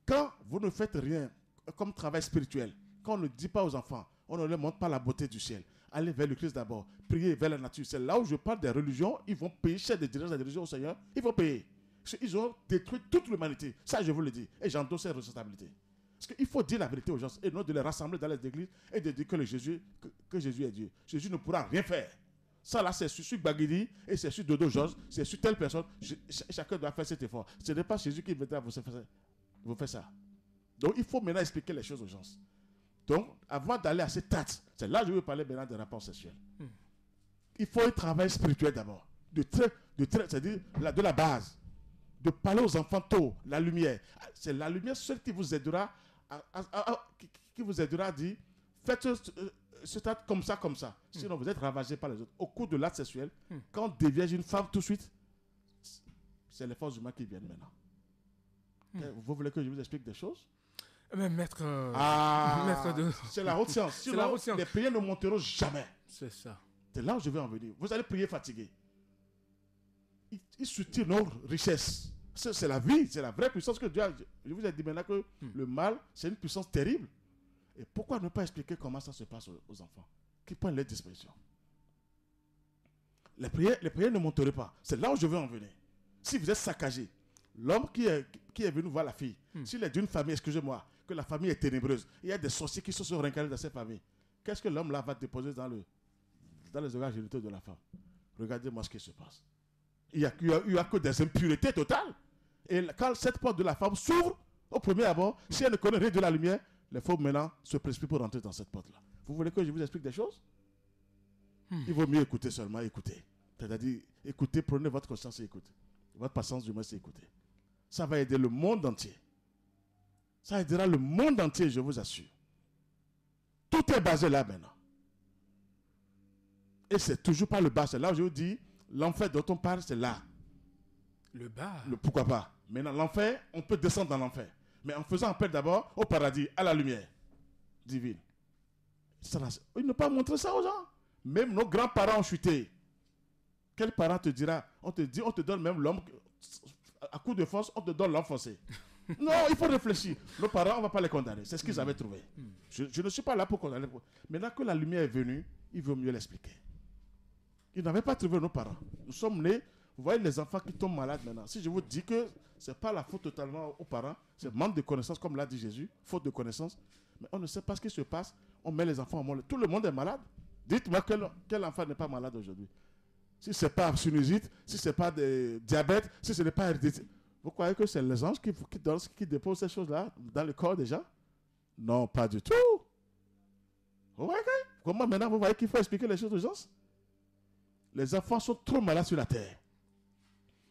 Quand vous ne faites rien comme travail spirituel, quand on ne dit pas aux enfants, on ne leur montre pas la beauté du ciel, allez vers le Christ d'abord, priez vers la nature. C'est là où je parle des religions. Ils vont payer cher des dirigeants des religions au Seigneur. Ils vont payer. Ils ont détruit toute l'humanité. Ça, je vous le dis. Et j'endosse ces responsabilités. Parce qu'il faut dire la vérité aux gens et non de les rassembler dans les églises et de dire que Jésus est Dieu. Jésus ne pourra rien faire. Ça là, c'est sur Baguidi et c'est sur Dodo Georges, c'est sur telle personne. Chacun doit faire cet effort. Ce n'est pas Jésus qui viendra vous faire ça. Donc il faut maintenant expliquer les choses aux gens. Donc avant d'aller à ces taxes, c'est là que je veux parler maintenant des rapports sexuels. Il faut un travail spirituel d'abord. C'est-à-dire de la base. De parler aux enfants tôt, la lumière. C'est la lumière seule qui vous aidera à dire faites cet acte comme ça, comme ça. Sinon, vous êtes ravagé par les autres. Au cours de l'acte sexuel, quand on déviège une femme tout de suite, c'est les forces humaines qui viennent maintenant. Vous voulez que je vous explique des choses? Mais maître c'est la haute science. Sinon, les prières ne monteront jamais. C'est ça. C'est là où je vais en venir. Vous allez prier fatigué. Il soutient nos richesses. C'est la vie, c'est la vraie puissance que Dieu a. Je vous ai dit maintenant que le mal, c'est une puissance terrible. Et pourquoi ne pas expliquer comment ça se passe aux enfants qui prennent leur disposition? Les prières ne monteront pas. C'est là où je veux en venir. Si vous êtes saccagé, l'homme qui est venu voir la fille, s'il est d'une famille, excusez-moi, que la famille est ténébreuse, il y a des sorciers qui se sont réincarnés dans cette famille, qu'est-ce que l'homme là va déposer dans les organes génitaux de la femme? Regardez-moi ce qui se passe. Il n'y a que des impuretés totales. Et quand cette porte de la femme s'ouvre, au premier abord, si elle ne connaît rien de la lumière, les femmes maintenant se précipitent pour rentrer dans cette porte-là. Vous voulez que je vous explique des choses? Il vaut mieux écouter seulement, écouter. C'est-à-dire, écoutez, prenez votre conscience et écoutez. Votre patience du moins, c'est écouter. Ça va aider le monde entier. Ça aidera le monde entier, je vous assure. Tout est basé là maintenant. Et c'est toujours pas le bas. C'est là où je vous dis, l'enfer dont on parle, c'est là. Le bas. Pourquoi pas? Maintenant, l'enfer, on peut descendre dans l'enfer. Mais en faisant appel d'abord au paradis, à la lumière divine. Il ne pas montrer ça aux gens. Même nos grands-parents ont chuté. Quel parent te dira? On te donne même l'homme, à coup de force, on te donne l'homme forcé. Non, il faut réfléchir. Nos parents, on ne va pas les condamner. C'est ce qu'ils avaient trouvé. Je ne suis pas là pour condamner. Maintenant que la lumière est venue, il vaut mieux l'expliquer. Ils n'avaient pas trouvé nos parents. Nous sommes nés. Vous voyez les enfants qui tombent malades maintenant. Si je vous dis que ce n'est pas la faute totalement aux parents, c'est manque de connaissances, comme l'a dit Jésus, faute de connaissances. Mais on ne sait pas ce qui se passe. On met les enfants au monde. Tout le monde est malade. Dites-moi quel enfant n'est pas malade aujourd'hui. Si ce n'est pas sinusite, si ce n'est pas de diabète, si ce n'est pas hérédité. Vous croyez que c'est les anges qui déposent ces choses-là dans le corps des gens? Non, pas du tout. Vous voyez comment maintenant vous voyez qu'il faut expliquer les choses aux gens? Les enfants sont trop malades sur la terre.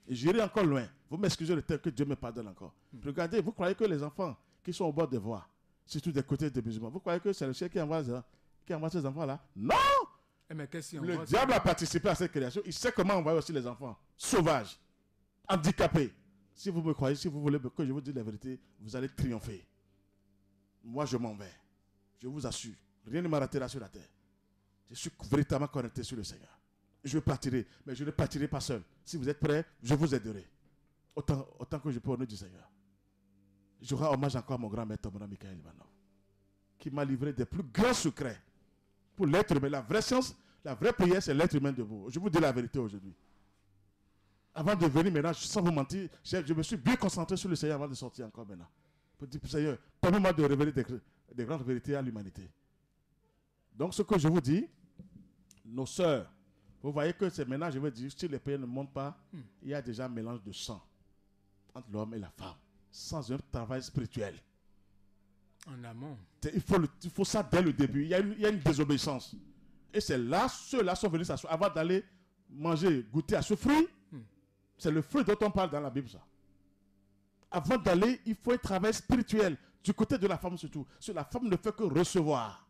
Et j'irai encore loin. Vous m'excusez le terme, que Dieu me pardonne encore. Regardez, vous croyez que les enfants qui sont au bord des voies, surtout des côtés des musulmans, vous croyez que c'est le ciel qui envoie ces enfants-là? Non! Mais le diable a participé à cette création. Il sait comment envoyer aussi les enfants sauvages, handicapés. Si vous me croyez, si vous voulez que je vous dise la vérité, vous allez triompher. Moi, je m'en vais. Je vous assure. Rien ne m'arrêtera sur la terre. Je suis véritablement connecté sur le Seigneur. Je partirai, mais je ne partirai pas seul. Si vous êtes prêts, je vous aiderai. Autant que je peux au nom du Seigneur. Je rends hommage encore à mon grand maître, mon ami Michael Ivanov, qui m'a livré des plus grands secrets pour l'être humain. La vraie science, la vraie prière, c'est l'être humain debout. Je vous dis la vérité aujourd'hui. Avant de venir maintenant, sans vous mentir, je me suis bien concentré sur le Seigneur avant de sortir encore maintenant. Pour dire, Seigneur, permets-moi de révéler des grandes vérités à l'humanité. Donc, ce que je vous dis, nos sœurs, vous voyez que c'est maintenant, je veux dire, si les pays ne montent pas, il y a déjà un mélange de sang entre l'homme et la femme, sans un travail spirituel. En amont. Il faut ça dès le début. Il y a une désobéissance. Et c'est là, ceux-là sont venus s'asseoir avant d'aller manger, goûter à ce fruit. C'est le fruit dont on parle dans la Bible, ça. Avant d'aller, il faut un travail spirituel, du côté de la femme surtout. Si la femme ne fait que recevoir.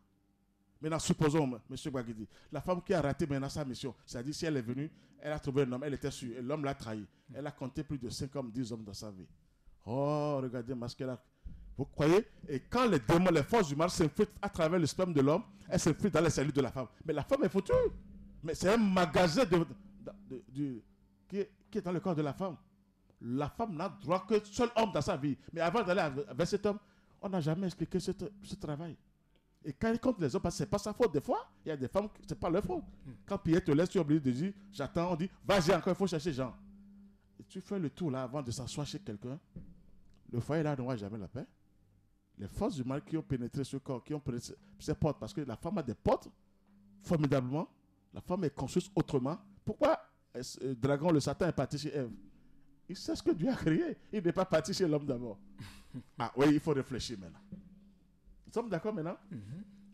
Maintenant, supposons, M. Bagidi, la femme qui a raté maintenant sa mission, c'est-à-dire si elle est venue, elle a trouvé un homme, elle était sûre, et l'homme l'a trahi. Elle a compté plus de 5 hommes, 10 hommes dans sa vie. Oh, regardez, ce qu'elle a. Vous croyez? Et quand les démons, les forces du mal s'infiltrent à travers le sperme de l'homme, elles s'infiltrent dans les cellules de la femme. Mais la femme est foutue. Mais c'est un magasin qui est dans le corps de la femme. La femme n'a droit que seul homme dans sa vie. Mais avant d'aller avec cet homme, on n'a jamais expliqué ce travail. Et quand il compte les hommes, parce que ce n'est pas sa faute. Des fois, il y a des femmes, ce n'est pas leur faute. Quand Pierre te laisse, tu es obligé de dire, j'attends, on dit, vas-y encore, il faut chercher Jean. Et tu fais le tour là avant de s'asseoir chez quelqu'un. Le foyer là n'aura jamais la paix. Les forces du mal qui ont pénétré ce corps, qui ont pénétré ces portes, parce que la femme a des portes, formidablement. La femme est construite autrement. Pourquoi Dragon, le Satan, est parti chez Ève? Il sait ce que Dieu a créé. Il n'est pas parti chez l'homme d'abord. Ah oui, il faut réfléchir maintenant. Nous sommes d'accord maintenant?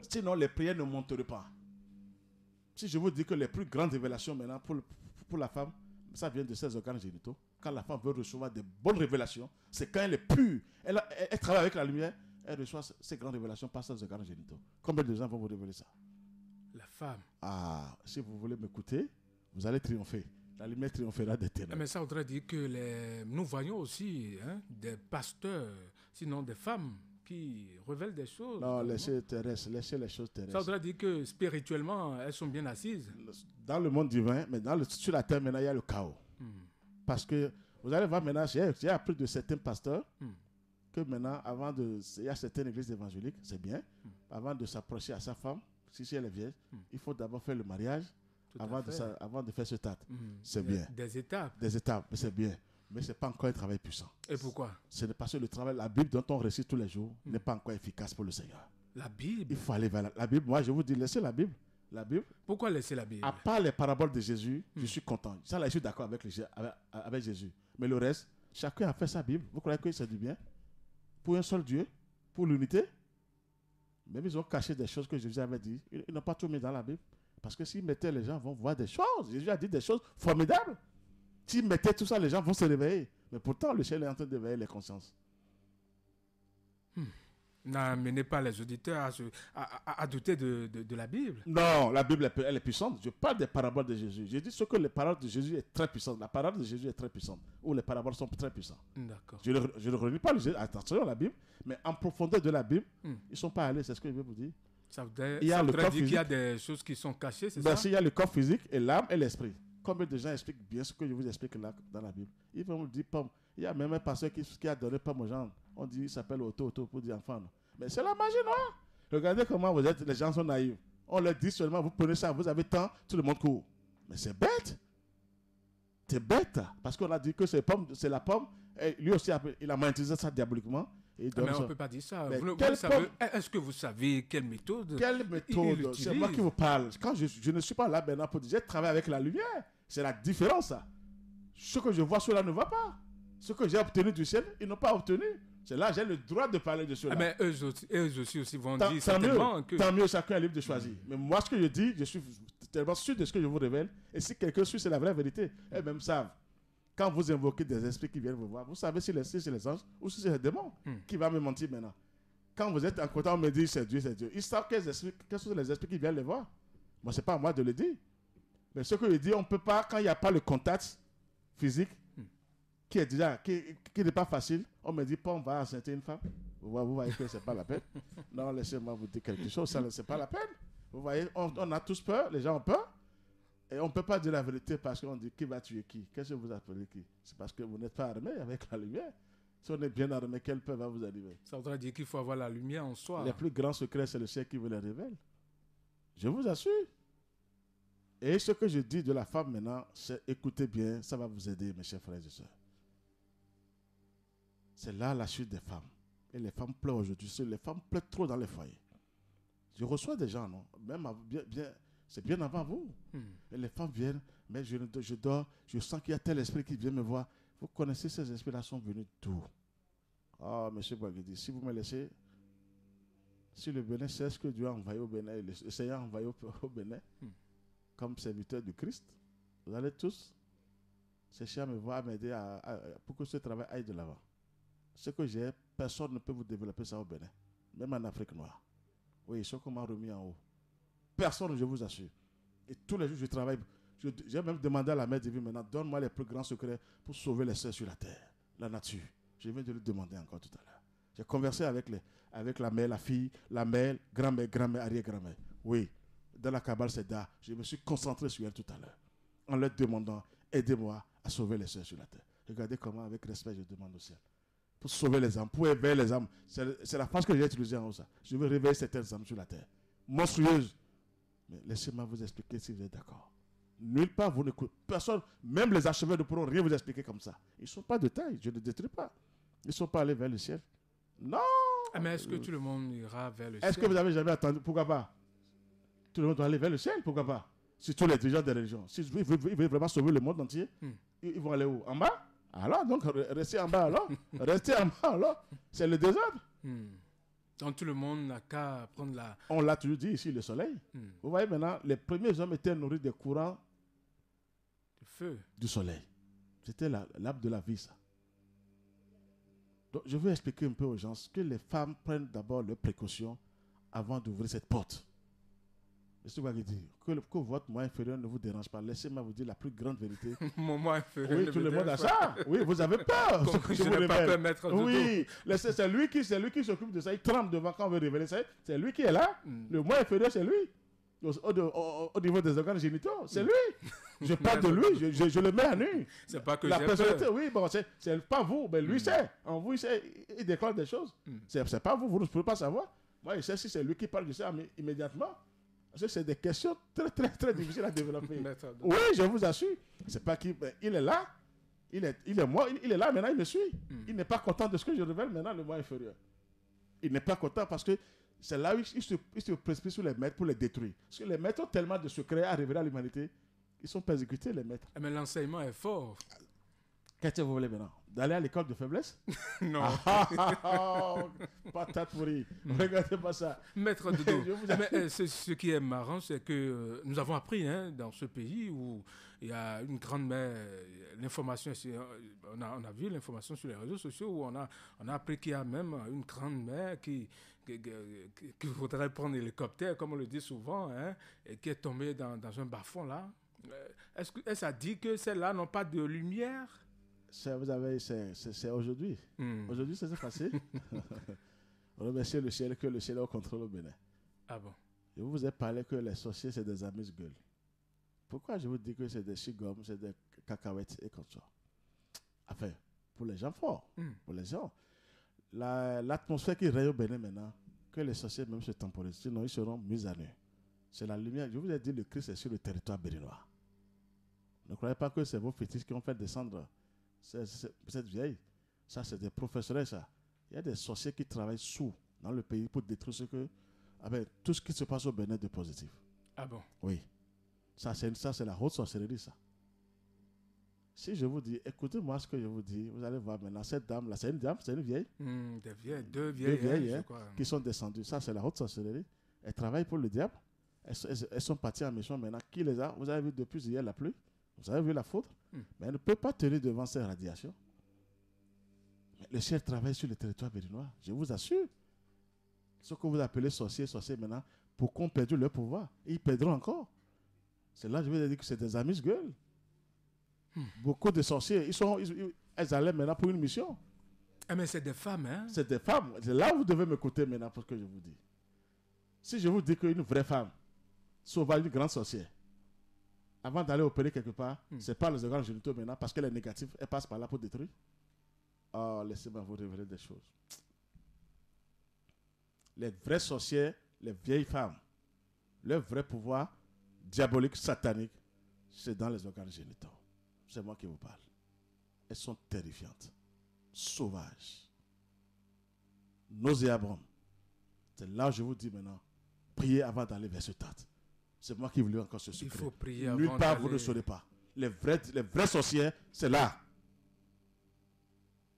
Sinon, les prières ne monteront pas. Si je vous dis que les plus grandes révélations maintenant pour la femme, ça vient de ses organes génitaux. Quand la femme veut recevoir des bonnes révélations, c'est quand elle est pure. Elle travaille avec la lumière, elle reçoit ces grandes révélations par ses organes génitaux. Combien de gens vont vous révéler ça? La femme. Ah, si vous voulez m'écouter, vous allez triompher. La lumière triomphera des ténèbres. Mais ça voudrait dire que nous voyons aussi des pasteurs, sinon des femmes, qui révèlent des choses. Non, laissez les choses terrestres. Ça voudrait dire que spirituellement, elles sont bien assises. Dans le monde divin, mais sur la terre, maintenant, il y a le chaos. Parce que vous allez voir maintenant, il y a plus de certains pasteurs que maintenant, il y a certaines églises évangéliques, c'est bien, avant de s'approcher à sa femme, si elle est vieille, il faut d'abord faire le mariage avant de faire ce tat. C'est bien. Des étapes. Des étapes, mais c'est bien. Mais ce n'est pas encore un travail puissant. Et pourquoi? Ce n'est pas que le travail, la Bible dont on récite tous les jours n'est pas encore efficace pour le Seigneur. La Bible? Il faut aller vers la Bible. Moi, je vous dis, laissez la Bible. La Bible. Pourquoi laisser la Bible? À part les paraboles de Jésus, je suis content. Ça, là, je suis d'accord avec Jésus. Mais le reste, chacun a fait sa Bible. Vous croyez que c'est du bien? Pour un seul Dieu? Pour l'unité? Même ils ont caché des choses que Jésus avait dit. Ils n'ont pas tout mis dans la Bible. Parce que s'ils mettaient, les gens vont voir des choses. Jésus a dit des choses formidables. S'ils mettaient tout ça, les gens vont se réveiller. Mais pourtant, le ciel est en train d'éveiller les consciences. N'amenez pas les auditeurs à douter de la Bible. Non, la Bible, elle est puissante. Je parle des paraboles de Jésus. J'ai dit ce que les paroles de Jésus est très puissante. La parole de Jésus est très puissante. Ou les paraboles sont très puissantes. D'accord. Je ne relis pas attention à la Bible, mais en profondeur de la Bible, ils ne sont pas allés, c'est ce que je veux vous dire. Ça voudrait dire qu'il y a des choses qui sont cachées, c'est ça? Il y a le corps physique et l'âme et l'esprit. Combien de gens expliquent bien ce que je vous explique là dans la Bible? Ils vont me dire pomme. Il y a même un pasteur qui a donné pomme aux gens. On dit, il s'appelle Otto pour dire enfant. Non? Mais c'est la magie, non? Regardez comment vous êtes, les gens sont naïfs. On leur dit seulement, vous prenez ça, vous avez temps, tout le monde court. Mais c'est bête. C'est bête. Parce qu'on a dit que c'est la pomme. Et lui aussi, il a monétisé ça diaboliquement. Mais on ne peut pas dire ça. Est-ce que vous savez quelle méthode? Quelle méthode? C'est moi qui vous parle. Quand je ne suis pas là maintenant pour dire, j'ai travaillé avec la lumière. C'est la différence. Ça. Ce que je vois, cela ne va pas. Ce que j'ai obtenu du ciel, ils n'ont pas obtenu. C'est là, j'ai le droit de parler de cela. Mais eux aussi vont dire certainement que... Tant mieux, chacun est libre de choisir. Mais moi, ce que je dis, je suis tellement sûr de ce que je vous révèle. Et si quelqu'un suit, c'est la vraie vérité. Eux-mêmes savent. Quand vous invoquez des esprits qui viennent vous voir, vous savez si c'est les anges ou si c'est les démons qui va me mentir maintenant. Quand vous êtes en contact, on me dit c'est Dieu, c'est Dieu. Ils savent quels sont les esprits qui viennent les voir. Moi, ce n'est pas à moi de le dire. Mais ce que je dis, on ne peut pas, quand il n'y a pas le contact physique, qui n'est pas facile, on me dit, on va enceinter une femme. Vous voyez que ce n'est pas la peine. Non, laissez-moi vous dire quelque chose, ça, ce n'est pas la peine. Vous voyez, on a tous peur, les gens ont peur. Et on ne peut pas dire la vérité parce qu'on dit qui va tuer qui. Qu'est-ce que vous appelez qui? C'est parce que vous n'êtes pas armé avec la lumière. Si on est bien armé, quelle peur va vous arriver? Ça voudrait dire qu'il faut avoir la lumière en soi. Les plus grands secrets, c'est le ciel qui vous les révèle. Je vous assure. Et ce que je dis de la femme maintenant, c'est écoutez bien, ça va vous aider, mes chers frères et sœurs. C'est là la chute des femmes. Et les femmes pleurent aujourd'hui. Les femmes pleurent trop dans les foyers. Je reçois des gens, non? Même c'est bien avant vous. Et les femmes viennent, mais je dors, je sens qu'il y a tel esprit qui vient me voir. Vous connaissez ces esprits-là, sont venus d'où? Ah, monsieur Boaguedi, si vous me laissez, si le Bénin sait ce que Dieu a envoyé au Bénin, le Seigneur a envoyé au Bénin, comme serviteur du Christ, vous allez tous chercher à me voir, à m'aider pour que ce travail aille de l'avant. Ce que j'ai, personne ne peut vous développer ça au Bénin, même en Afrique noire. Oui, ils sont comme remis en haut. Personne, je vous assure. Et tous les jours, je travaille. J'ai même demandé à la mère divine maintenant, donne-moi les plus grands secrets pour sauver les sœurs sur la terre, la nature. Je viens de lui demander encore tout à l'heure. J'ai conversé avec la mère, la fille, la mère, grand-mère, arrière-grand-mère. Oui, dans la Kabbale Seda, je me suis concentré sur elle tout à l'heure, en leur demandant, aidez-moi à sauver les sœurs sur la terre. Regardez comment, avec respect, je demande au ciel. Pour sauver les âmes, pour éveiller les âmes. C'est la phrase que j'ai utilisée en haut. Ça. Je veux réveiller certaines âmes sur la terre. Monstrueuses. Mais laissez-moi vous expliquer si vous êtes d'accord. Nulle part, vous n'écoutez. Personne, même les archevêques ne pourront rien vous expliquer comme ça. Ils ne sont pas de taille, je ne détruis pas. Ils ne sont pas allés vers le ciel. Non! Mais est-ce que tout le monde ira vers le ciel? Est-ce que vous n'avez jamais attendu? Pourquoi pas? Tout le monde doit aller vers le ciel, pourquoi pas? Surtout les dirigeants des religions. S'ils veulent vraiment sauver le monde entier, ils vont aller où? En bas? Alors, donc, restez en bas alors. Restez en bas alors. C'est le désordre. Donc, tout le monde n'a qu'à prendre la... On l'a toujours dit ici, le soleil. Vous voyez maintenant, les premiers hommes étaient nourris des courants du feu, du soleil. C'était l'arbre de la vie, ça. Donc, je veux expliquer un peu aux gens que les femmes prennent d'abord leurs précautions avant d'ouvrir cette porte. Monsieur Guagidi, que votre moi inférieur ne vous dérange pas. Laissez-moi vous dire la plus grande vérité. Mon moi inférieur. Oui, tout le monde a ça. Oui, vous avez peur. Je n'ai pas peur, maître Dodo. Oui, c'est lui qui s'occupe de ça. Il tremble devant quand on veut révéler ça. C'est lui qui est là. Le moi inférieur, c'est lui. Au niveau des organes génitaux, c'est lui. Je parle de lui, je le mets à nu. C'est pas que la j'ai personnalité, peur. oui, bon, c'est pas vous, mais lui sait. En vous, il déclare des choses. C'est pas vous, vous ne pouvez pas savoir. Moi, je sais si c'est lui qui parle, je sais immédiatement. Parce que c'est des questions très, très, très difficiles à développer. Oui, je vous assure. C'est pas qu'il il est là. Il est moi, il est là, maintenant il me suit. Il n'est pas content de ce que je révèle maintenant, le moi inférieur. Il n'est pas content parce que c'est là où il se précipite sur les maîtres pour les détruire. Parce que les maîtres ont tellement de secrets à révéler à l'humanité. Ils sont persécutés, les maîtres. Mais l'enseignement est fort. Qu'est-ce que vous voulez maintenant? D'aller à l'école de faiblesse? Non. Patate pourrie. Regardez pas ça. Maître Dodo. Mais ce qui est marrant, c'est que nous avons appris dans ce pays où il y a une grande mère, l'information, on a vu l'information sur les réseaux sociaux où on a appris qu'il y a même une grande mère qui voudrait prendre l'hélicoptère, comme on le dit souvent, et qui est tombée dans un bas-fond là. Est-ce que ça dit que celles-là n'ont pas de lumière? C'est aujourd'hui. Aujourd'hui, c'est passé. Remerciez le ciel que le ciel est au contrôle au Bénin. Ah bon? Je vous ai parlé que les sorciers, c'est des amuse-gueules. Pourquoi je vous dis que c'est des chigums, c'est des cacahuètes et comme ça? Enfin, pour les gens forts, pour les gens. L'atmosphère qui règne au Bénin maintenant, que les sorciers même se temporisent, sinon ils seront mis à nu. C'est la lumière. Je vous ai dit, le Christ est sur le territoire béninois. Ne croyez pas que c'est vos fétiches qui ont fait descendre cette vieille. Ça, c'est des professionnels, ça. Il y a des sorciers qui travaillent sous dans le pays pour détruire tout ce qui se passe au Bénin de positif. Ah bon? Oui. Ça, c'est la haute sorcellerie, ça. Si je vous dis, écoutez-moi ce que je vous dis, vous allez voir maintenant, cette dame-là, c'est une dame, c'est une vieille. Deux vieilles, je crois, qui sont descendues. Ça, c'est la haute sorcellerie. Elles travaillent pour le diable. Elles sont parties en mission maintenant. Qui les a? Vous avez vu depuis hier la pluie. Vous avez vu la foudre. Mais elle ne peut pas tenir devant ces radiations. Mais le ciel travaille sur le territoire béninois. Je vous assure. Ce que vous appelez sorciers maintenant, pour qu'on perde leur pouvoir. Et ils perdront encore. C'est là que je vais dire que c'est des amuse-gueules. Beaucoup de sorciers, elles allaient maintenant pour une mission. Mais c'est des femmes, hein? C'est des femmes. C'est là où vous devez m'écouter maintenant pour ce que je vous dis. Si je vous dis qu'une vraie femme sauve une grande sorcière, avant d'aller opérer quelque part, c'est pas les organes génitaux maintenant, parce qu'elle est négative, elle passe par là pour détruire. Oh, laissez-moi vous révéler des choses. Les vraies sorcières, les vieilles femmes, leur vrai pouvoir diaboliques, sataniques, c'est dans les organes génitaux. C'est moi qui vous parle. Elles sont terrifiantes, sauvages, nauséabondes. C'est là où je vous dis maintenant, priez avant d'aller vers ce stade. C'est moi qui voulais encore ce secret. Il faut prier Nulle avant part, d'aller... vous ne saurez pas. Les vrais sorciers, c'est là.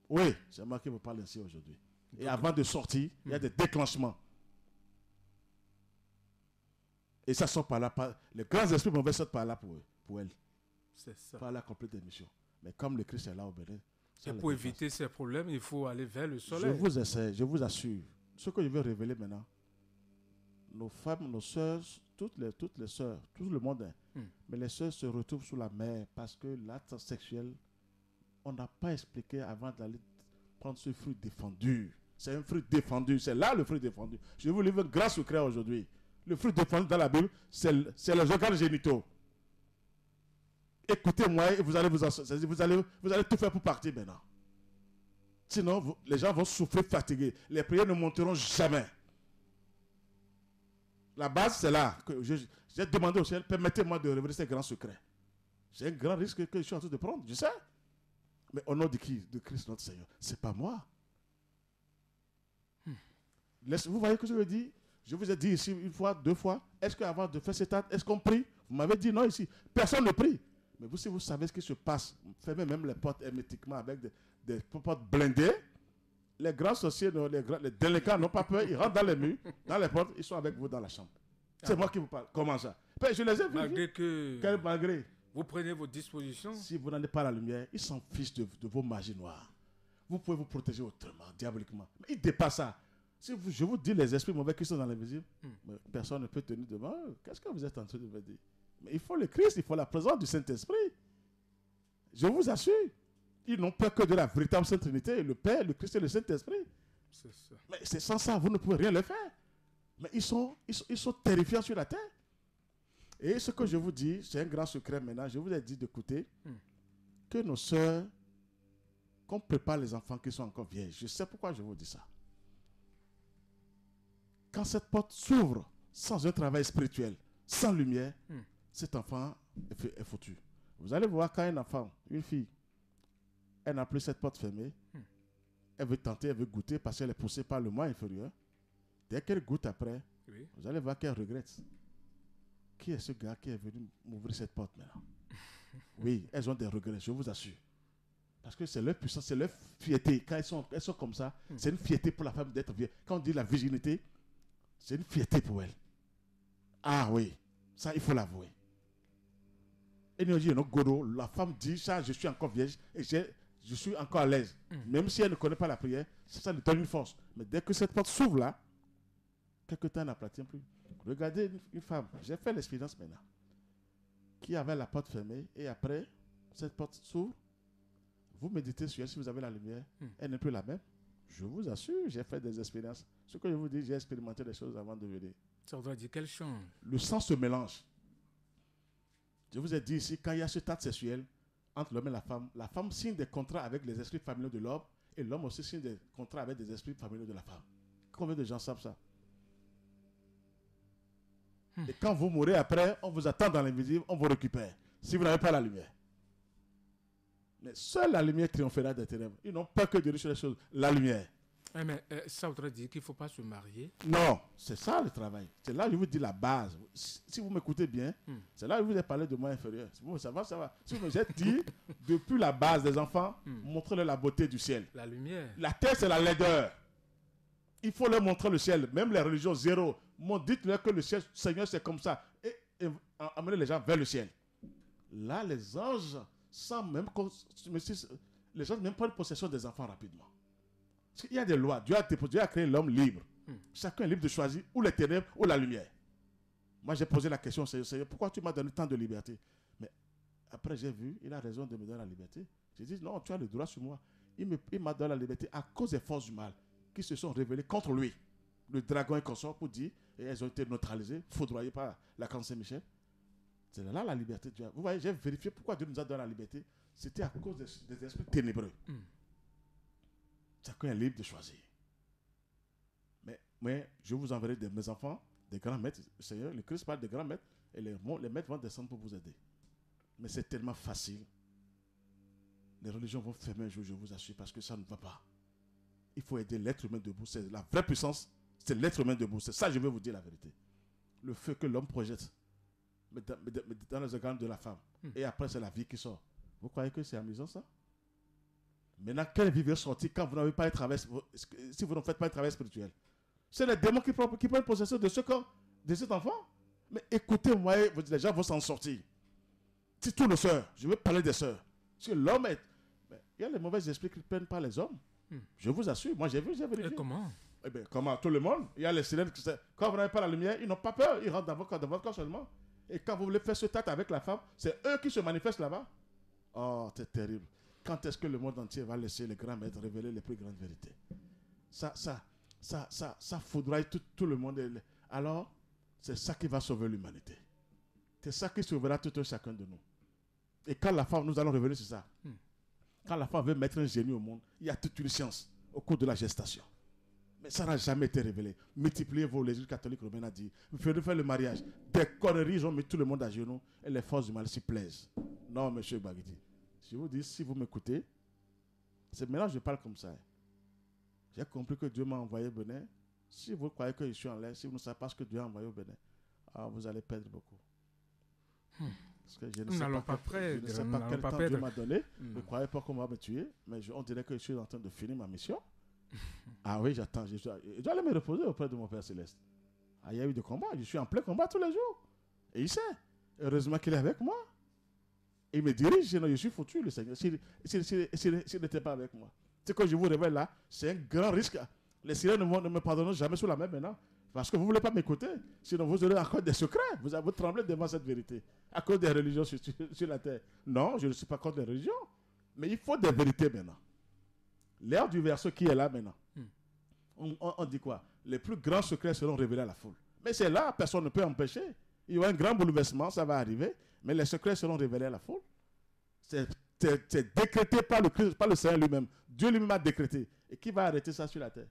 Oui, c'est moi qui vous parle ici aujourd'hui. Et avant de sortir, il y a des déclenchements. Et ça sort par là. Les grands esprits mauvais sortent par là pour elle. C'est ça. Par la complète émission. Mais comme le Christ est là au Bénin. Et pour éviter ces problèmes, il faut aller vers le soleil. Je vous essaie, je vous assure. Ce que je vais révéler maintenant, nos femmes, nos soeurs, toutes les soeurs, tout le monde, mais les soeurs se retrouvent sous la mer parce que l'acte sexuel, on n'a pas expliqué avant d'aller prendre ce fruit défendu. C'est un fruit défendu, c'est là le fruit défendu. Je vous livre un grand secret aujourd'hui. Le fruit défendu dans la Bible, c'est les organes génitaux. Écoutez-moi et vous allez vous allez tout faire pour partir maintenant. Sinon, les gens vont souffrir fatigués. Les prières ne monteront jamais. La base, c'est là. J'ai demandé au ciel, permettez-moi de révéler ces grands secrets. C'est un grand risque que je suis en train de prendre, je sais. Mais au nom de qui? De Christ notre Seigneur. C'est pas moi. Vous voyez ce que je veux dire? Je vous ai dit ici une fois, 2 fois. Est-ce qu'avant de faire cet acte, est-ce qu'on prie? Vous m'avez dit non ici. Personne ne prie. Mais vous, si vous savez ce qui se passe, fermez même les portes hermétiquement avec des portes blindées. Les grands sorciers, les délinquants n'ont pas peur. Ils rentrent dans les murs, dans les portes, ils sont avec vous dans la chambre. C'est moi qui vous parle. Comment ça? Je les ai vus. Malgré vous prenez vos dispositions. Si vous n'avez pas la lumière, ils s'en fichent de vos magies noires. Vous pouvez vous protéger autrement, diaboliquement. Mais ils dépassent ça. Si je vous dis les esprits mauvais qui sont dans l'invisible, personne ne peut tenir devant eux. Qu'est-ce que vous êtes en train de me dire? Mais il faut le Christ, il faut la présence du Saint-Esprit. Je vous assure. Ils n'ont peur que de la véritable Sainte Trinité, le Père, le Christ et le Saint-Esprit. C'est ça. Mais c'est sans ça, vous ne pouvez rien le faire. Mais ils sont terrifiants sur la terre. Et ce que je vous dis, c'est un grand secret maintenant. Je vous ai dit d'écouter que nos sœurs, qu'on prépare les enfants qui sont encore vieilles. Je sais pourquoi je vous dis ça. Quand cette porte s'ouvre sans un travail spirituel, sans lumière, cet enfant est foutu. Vous allez voir quand un enfant, une fille, elle n'a plus cette porte fermée, elle veut tenter, elle veut goûter parce qu'elle est poussée par le moi inférieur. Dès qu'elle goûte après, vous allez voir qu'elle regrette. Qui est ce gars qui est venu m'ouvrir cette porte maintenant? Oui, elles ont des regrets, je vous assure. Parce que c'est leur puissance, c'est leur fierté. Quand elles sont comme ça, c'est une fierté pour la femme d'être vierge. Quand on dit la virginité, c'est une fierté pour elle. Ah oui, ça il faut l'avouer. Et nous dit, la femme dit ça, je suis encore vierge et je suis encore à l'aise. Même si elle ne connaît pas la prière, ça lui donne une force. Mais dès que cette porte s'ouvre là, quelque temps elle n'appartient plus. Regardez une femme, j'ai fait l'expérience maintenant, qui avait la porte fermée et après, cette porte s'ouvre. Vous méditez sur elle si vous avez la lumière, elle n'est plus la même. Je vous assure, j'ai fait des expériences. Ce que je vous dis, j'ai expérimenté des choses avant de venir. Ça voudrait dire quelle change? Le sang se mélange. Je vous ai dit ici, quand il y a ce acte sexuel entre l'homme et la femme signe des contrats avec les esprits familiaux de l'homme et l'homme aussi signe des contrats avec des esprits familiaux de la femme. Combien de gens savent ça? Et quand vous mourrez après, on vous attend dans l'invisible, on vous récupère. Si vous n'avez pas la lumière. Mais seule la lumière triomphera des ténèbres. Ils n'ont pas que de dire les choses. La lumière. Mais ça voudrait dire qu'il ne faut pas se marier? Non, c'est ça le travail. C'est là que je vous dis la base. Si vous m'écoutez bien, c'est là que je vous ai parlé de moi inférieur. Ça va. Si vous m'avez dit, depuis la base des enfants, montrez-leur la beauté du ciel. La lumière. La terre, c'est la laideur. Il faut leur montrer le ciel. Même les religions zéro. Dites-leur que le ciel, Seigneur, c'est comme ça. Et amenez les gens vers le ciel. Là, les anges, sans même... Les gens même prennent possession des enfants rapidement. Il y a des lois. Dieu a créé l'homme libre. Chacun est libre de choisir ou les ténèbres ou la lumière. Moi, j'ai posé la question, Seigneur, pourquoi tu m'as donné tant de liberté? Mais après, j'ai vu, il a raison de me donner la liberté. J'ai dit, non, tu as le droit sur moi. Il m'a donné la liberté à cause des forces du mal qui se sont révélées contre lui. Le dragon et consort pour dire, et elles ont été neutralisées, foudroyées par l'archange Saint-Michel. C'est là la liberté de Dieu. Vous voyez, j'ai vérifié pourquoi Dieu nous a donné la liberté. C'était à cause des esprits ténébreux. Chacun est libre de choisir. Mais je vous enverrai mes enfants des grands maîtres. Le Seigneur, le Christ parle des grands maîtres et les maîtres vont descendre pour vous aider. Mais c'est tellement facile. Les religions vont fermer un jour, je vous assure, parce que ça ne va pas. Il faut aider l'être humain debout. C'est la vraie puissance, c'est l'être humain debout. C'est ça, je vais vous dire la vérité. Le feu que l'homme projette dans les organes de la femme. Et après, c'est la vie qui sort. Vous croyez que c'est amusant, ça? Maintenant, quelle vie va sortir quand vous n'avez pas un travail, si vous ne faites pas un travail spirituel? C'est les démons qui prennent possession de ce corps, de cet enfant. Mais écoutez-moi, les gens vont s'en sortir. C'est tout le sœur. Je veux parler des sœurs. Parce que l'homme est... Il y a les mauvais esprits qui ne prennent pas les hommes. Je vous assure. Moi, j'ai vu, j'ai vérifié. Et comment? Eh bien, comment? Tout le monde. Il y a les sirènes. Quand vous n'avez pas la lumière, ils n'ont pas peur. Ils rentrent dans votre corps seulement. Et quand vous voulez faire ce tâte avec la femme, c'est eux qui se manifestent là-bas. Oh, c'est terrible. Quand est-ce que le monde entier va laisser les grands maîtres révéler les plus grandes vérités? Ça faudra tout le monde. Alors, c'est ça qui va sauver l'humanité. C'est ça qui sauvera tout un chacun de nous. Et quand la femme, nous allons revenir sur ça. Quand la femme veut mettre un génie au monde, il y a toute une science au cours de la gestation. Mais ça n'a jamais été révélé. Multipliez vos, l'Église catholique romaine a dit, vous pouvez faire le mariage. Des conneries, ils ont mis tout le monde à genoux et les forces du mal s'y plaisent. Non, monsieur Baguidi. Je vous dis, si vous m'écoutez, c'est maintenant que je parle comme ça. J'ai compris que Dieu m'a envoyé au Bénin. Si vous croyez que je suis en l'air, si vous ne savez pas ce que Dieu a envoyé au Bénin, vous allez perdre beaucoup. Parce que je ne sais pas quel temps Dieu m'a donné. Je ne croyais pas qu'on va me tuer, mais on dirait que je suis en train de finir ma mission. Ah oui, j'attends. Je dois aller me reposer auprès de mon Père Céleste. Il y a eu des combats. Je suis en plein combat tous les jours. Et il sait. Heureusement qu'il est avec moi. Il me dirige, sinon je suis foutu, le Seigneur. S'il n'était pas avec moi. Ce que je vous révèle là, c'est un grand risque. Les sirènes ne me pardonneront jamais sous la main maintenant. Parce que vous ne voulez pas m'écouter. Sinon vous aurez encore des secrets. Vous tremblez devant cette vérité. À cause des religions sur la terre. Non, je ne suis pas contre les religions. Mais il faut des vérités maintenant. L'ère du verset qui est là maintenant. On dit quoi? Les plus grands secrets seront révélés à la foule. Mais c'est là, personne ne peut empêcher. Il y aura un grand bouleversement, ça va arriver. Mais les secrets seront révélés à la foule. C'est décrété par le Christ, par le Seigneur lui-même. Dieu lui-même a décrété. Et qui va arrêter ça sur la terre?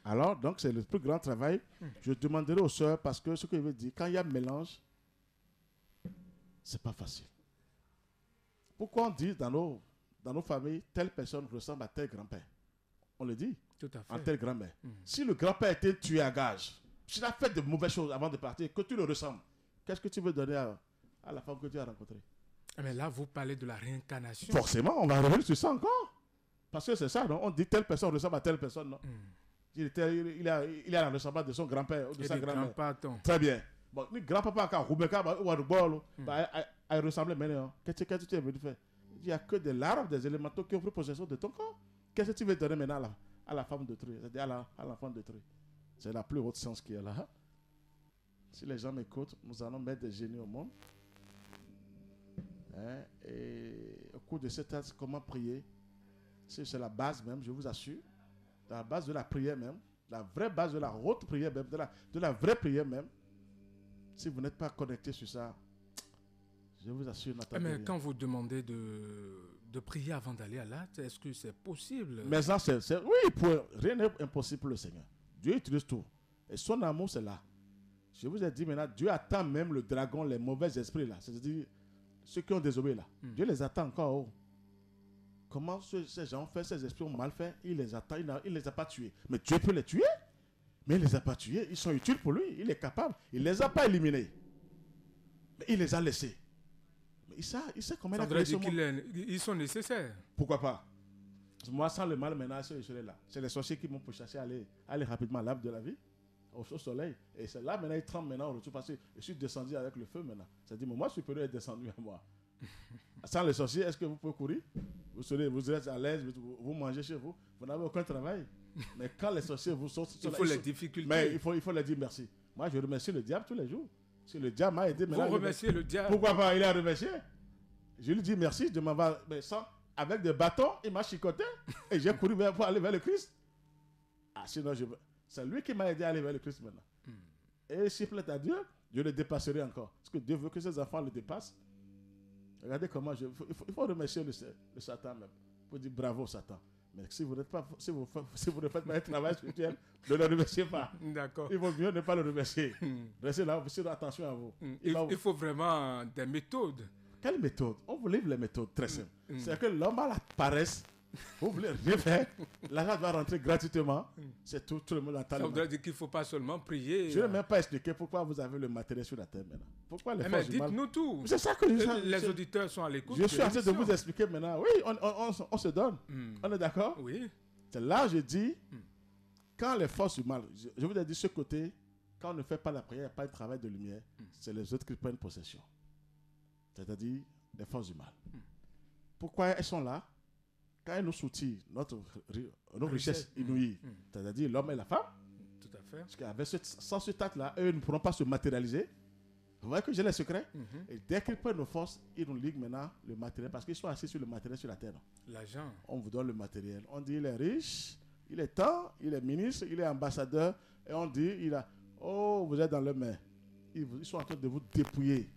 Alors, donc, c'est le plus grand travail. Je demanderai aux sœurs, parce que ce que je veux dire, quand il y a mélange, c'est pas facile. Pourquoi on dit dans nos familles, telle personne ressemble à tel grand-père? On le dit. Tout à fait. En tel grand-mère. Si le grand-père a été tué à gage, s'il a fait de mauvaises choses avant de partir, que tu le ressembles, qu'est-ce que tu veux donner à la femme que tu as rencontrée? Mais là, vous parlez de la réincarnation. Forcément, on va revenir sur ça encore. Parce que c'est ça, non? On dit telle personne ressemble à telle personne, non? Il a la ressemblance de son grand-père ou de sa grand-mère. Très bien. Bon, le grand-papa a Roubaix ou Arubolo, il ressemble maintenant. Qu'est-ce que tu es venu faire? Il n'y a que des larves, des élémentaux qui ont pris possession de ton corps. Qu'est-ce que tu veux donner maintenant à la femme d'autrui, c'est-à-dire à l'enfant d'autrui? C'est la plus haute science qui est là. Si les gens m'écoutent, nous allons mettre des génies au monde. Et au cours de cet acte, comment prier? C'est la base même, je vous assure. La base de la prière même. La vraie base de la haute prière même. De la vraie prière même. Si vous n'êtes pas connecté sur ça, je vous assure, n'attendez rien. Mais quand vous demandez de prier avant d'aller à l'acte, est-ce que c'est possible? Mais ça, oui, rien n'est impossible pour le Seigneur. Dieu utilise tout. Et son amour, c'est là. Je vous ai dit maintenant, Dieu attend même le dragon, les mauvais esprits là. C'est-à-dire ceux qui ont désobéi là. Dieu les attend encore haut. Comment ces gens ont fait, ces esprits ont mal fait? Il les attend, il ne les a pas tués. Mais Dieu peut les tuer. Mais il ne les a pas tués. Ils sont utiles pour lui. Il est capable. Il ne les a pas éliminés. Mais il les a laissés. Mais il sait comment il a créé ce monde. Ils sont nécessaires. Pourquoi pas? Moi, sans le mal, maintenant, je serai là. C'est les sorciers qui m'ont pourchassé à aller rapidement à l'arbre de la vie, au soleil. Et c'est là, maintenant, ils tremblent maintenant au retour parce que je suis descendu avec le feu maintenant. C'est-à-dire, moi supérieur est descendu à moi. Sans les sorciers, est-ce que vous pouvez courir? Vous êtes à l'aise, vous mangez chez vous, vous n'avez aucun travail. Mais quand les sorciers vous sortent, il faut les difficultés. Mais il faut leur dire merci. Moi, je remercie le diable tous les jours. Si le diable m'a aidé, vous remerciez le diable. Pourquoi pas? Il a remercié. Je lui dis merci, je m'en vais, mais sans, avec des bâtons, il m'a chicoté et j'ai couru pour aller vers le Christ. Sinon, c'est lui qui m'a aidé à aller vers le Christ maintenant. Et s'il plaît à Dieu, je le dépasserai encore. Parce que Dieu veut que ses enfants le dépassent. Regardez comment il faut remercier le Satan même. Pour dire bravo Satan. Mais si vous ne faites pas un travail spirituel, ne le remerciez pas. D'accord. Il vaut mieux ne pas le remercier. Restez là, faites attention à vous. Il faut vraiment des méthodes. Quelle méthode? On vous livre les méthodes très simples. C'est que l'homme a la paresse. Vous voulez rien faire. L'argent doit rentrer gratuitement. C'est tout le monde attend. Ça voudrait dire qu'il ne faut pas seulement prier. Je ne vais même pas expliquer pourquoi vous avez le matériel sur la terre maintenant. Pourquoi les forces du mal... dites-nous tout. C'est ça que les auditeurs sont à l'écoute. Je suis en train de vous expliquer maintenant. Oui, on se donne. On est d'accord? Oui. C'est là je dis, quand les forces du mal, je vous ai dit ce côté, quand on ne fait pas la prière, il n'y a pas de travail de lumière, c'est les autres qui prennent possession. C'est-à-dire les forces du mal. Pourquoi elles sont là? Quand elles nous soutient nos richesses inouïes, c'est-à-dire l'homme et la femme, tout à fait. Parce qu'avec sans cet acte-là, eux ne pourront pas se matérialiser. Vous voyez que j'ai les secrets. Et dès qu'ils prennent nos forces, ils nous liguent maintenant le matériel, parce qu'ils sont assis sur le matériel sur la terre. L'argent. On vous donne le matériel. On dit il est riche, il est temps, il est ministre, il est ambassadeur, et on dit oh, vous êtes dans leurs mains. Ils sont en train de vous dépouiller.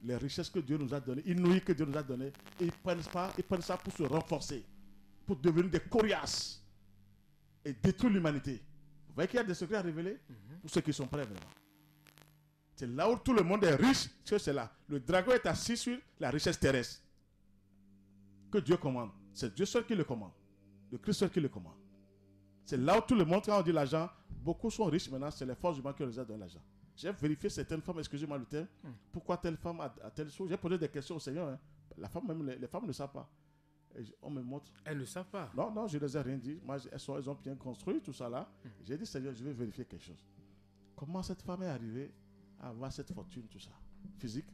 Les richesses que Dieu nous a données, inouïes que Dieu nous a données, ils prennent ça pour se renforcer, pour devenir des coriaces et détruire l'humanité. Vous voyez qu'il y a des secrets à révéler pour ceux qui sont prêts vraiment. C'est là où tout le monde est riche, que c'est là. Le dragon est assis sur la richesse terrestre que Dieu commande. C'est Dieu seul qui le commande. Le Christ seul qui le commande. C'est là où tout le monde, quand on dit l'argent, beaucoup sont riches maintenant, c'est les forces humaines qui les ont donné l'argent. J'ai vérifié certaines femmes, excusez-moi le terme, pourquoi telle femme a telle chose. J'ai posé des questions au Seigneur. Hein. La femme, même les femmes ne savent pas. Et on me montre. Elles ne savent pas. Non, je ne les ai rien dit. Moi, elles ont bien construit tout ça là. J'ai dit, Seigneur, je vais vérifier quelque chose. Comment cette femme est arrivée à avoir cette fortune, tout ça, physique?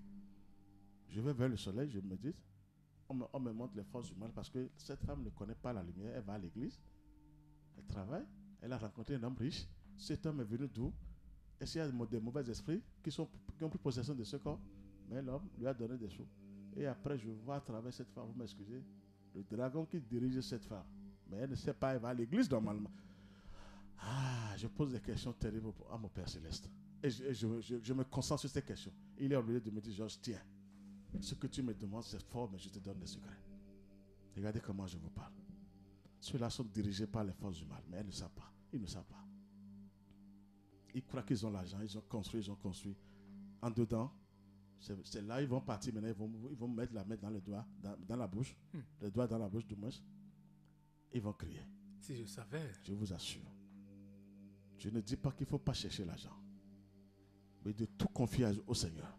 Je vais vers le soleil, je me dis, on me montre les forces du mal parce que cette femme ne connaît pas la lumière. Elle va à l'église, elle travaille, elle a rencontré un homme riche. Cet homme est venu d'où? Est-ce qu'il y a des mauvais esprits qui ont pris possession de ce corps? Mais l'homme lui a donné des sous. Et après, je vois à travers cette femme, vous m'excusez, le dragon qui dirige cette femme. Mais elle ne sait pas, elle va à l'église normalement. Je pose des questions terribles à mon Père Céleste. Et je me concentre sur ces questions. Il est obligé de me dire, Georges, tiens, ce que tu me demandes, c'est fort, mais je te donne des secrets. Regardez comment je vous parle. Ceux-là sont dirigés par les forces du mal, mais elles ne savent pas. Ils ne savent pas. Ils croient qu'ils ont l'argent, ils ont construit. En dedans, c'est là ils vont partir maintenant, ils vont mettre la main dans le doigt, dans la bouche, le doigt dans la bouche du moins. Ils vont crier. Si je savais. Je vous assure. Je ne dis pas qu'il ne faut pas chercher l'argent, mais de tout confier au Seigneur,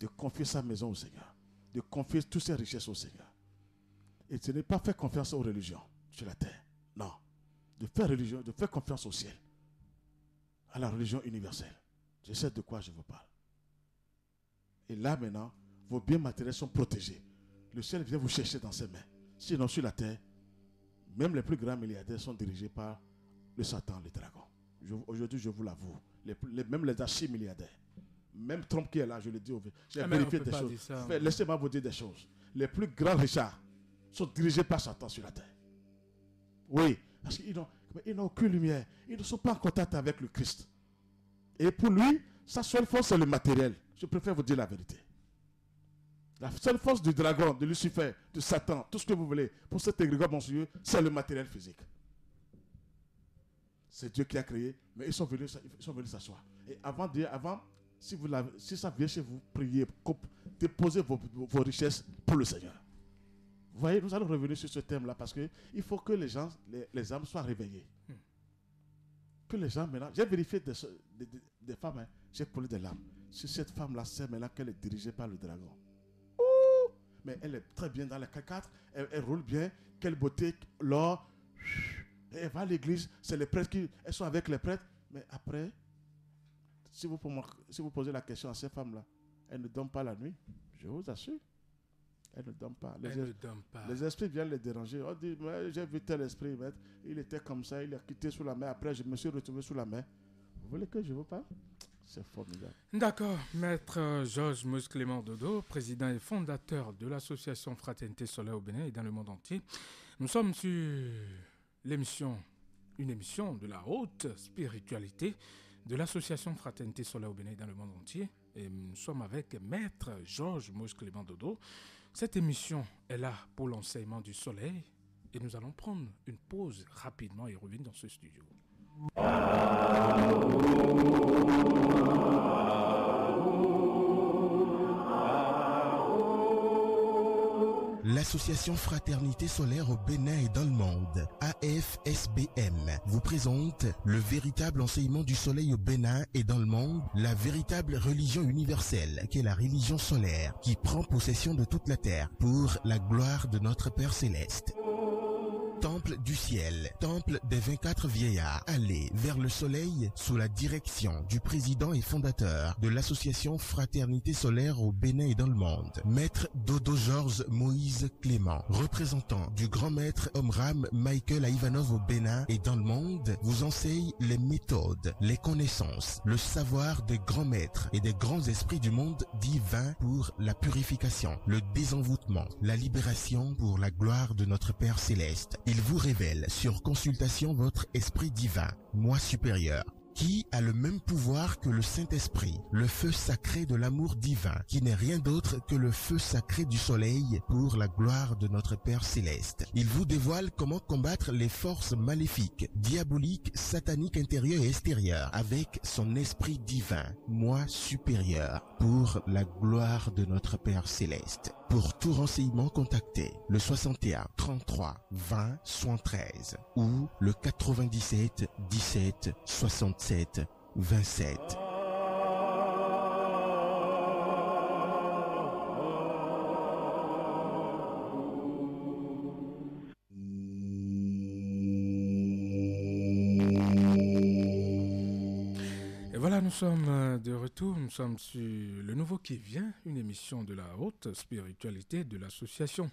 de confier sa maison au Seigneur, de confier toutes ses richesses au Seigneur. Et ce n'est pas faire confiance aux religions sur la terre. Non. De faire confiance au ciel. À la religion universelle. Je sais de quoi je vous parle. Et là maintenant, vos biens matériels sont protégés. Le ciel vient vous chercher dans ses mains. Sinon sur la terre, même les plus grands milliardaires sont dirigés par le Satan, le dragon. Aujourd'hui, je vous l'avoue. Même les archi-milliardaires. Même Trump qui est là, je le dis. J'ai vérifié des choses. Laissez-moi vous dire des choses. Les plus grands richards sont dirigés par Satan sur la terre. Oui, parce qu'ils n'ont aucune lumière. Ils ne sont pas en contact avec le Christ. Et pour lui, sa seule force, c'est le matériel. Je préfère vous dire la vérité. La seule force du dragon, de Lucifer, de Satan, tout ce que vous voulez, pour cet égrégore monstrueux, c'est le matériel physique. C'est Dieu qui a créé, mais ils sont venus s'asseoir. Et si ça vient chez vous, priez, déposez vos richesses pour le Seigneur. Vous voyez, nous allons revenir sur ce thème-là parce qu'il faut que les âmes soient réveillées. Que les gens maintenant, j'ai vérifié des femmes, hein, j'ai collé des larmes. Si cette femme-là sait maintenant qu'elle est dirigée par le dragon. Ouh, mais elle est très bien dans les K4, elle roule bien, quelle beauté, l'or. Elle va à l'église, c'est les prêtres elles sont avec les prêtres. Mais après, si vous posez la question à ces femmes-là, elles ne dorment pas la nuit, je vous assure. Elles ne dorment pas. Les esprits viennent les déranger. On dit, j'ai vu tel esprit, maître. Il était comme ça, il a quitté sous la mer. Après, je me suis retrouvé sous la mer. Vous voulez que je vous parle? C'est formidable. D'accord. Maître Georges Moïse Clément Dodo, président et fondateur de l'association Fraternité Solaire au Bénin et dans le monde entier. Nous sommes sur une émission de la haute spiritualité de l'association Fraternité Solaire au Bénin et dans le monde entier. Et nous sommes avec Maître Georges Moïse Clément Dodo. Cette émission est là pour l'enseignement du soleil et nous allons prendre une pause rapidement et revenir dans ce studio. L'association Fraternité Solaire au Bénin et dans le monde, AFSBM, vous présente le véritable enseignement du soleil au Bénin et dans le monde, la véritable religion universelle, qui est la religion solaire, qui prend possession de toute la terre pour la gloire de notre Père Céleste. Temple du ciel, temple des 24 vieillards, allez vers le soleil sous la direction du président et fondateur de l'association Fraternité Solaire au Bénin et dans le monde, Maître Dodo Georges Moïse Clément, représentant du grand maître Omram Michael Ivanov au Bénin et dans le monde, vous enseigne les méthodes, les connaissances, le savoir des grands maîtres et des grands esprits du monde divin pour la purification, le désenvoûtement, la libération pour la gloire de notre Père Céleste. Il vous révèle sur consultation votre esprit divin, moi supérieur, qui a le même pouvoir que le Saint-Esprit, le feu sacré de l'amour divin, qui n'est rien d'autre que le feu sacré du soleil pour la gloire de notre Père Céleste. Il vous dévoile comment combattre les forces maléfiques, diaboliques, sataniques intérieures et extérieures avec son esprit divin, moi supérieur, pour la gloire de notre Père Céleste. Pour tout renseignement, contactez le 61 33 20 73 ou le 97 17 67 27. Nous sommes de retour, nous sommes sur Le Nouveau qui vient, une émission de la haute spiritualité de l'association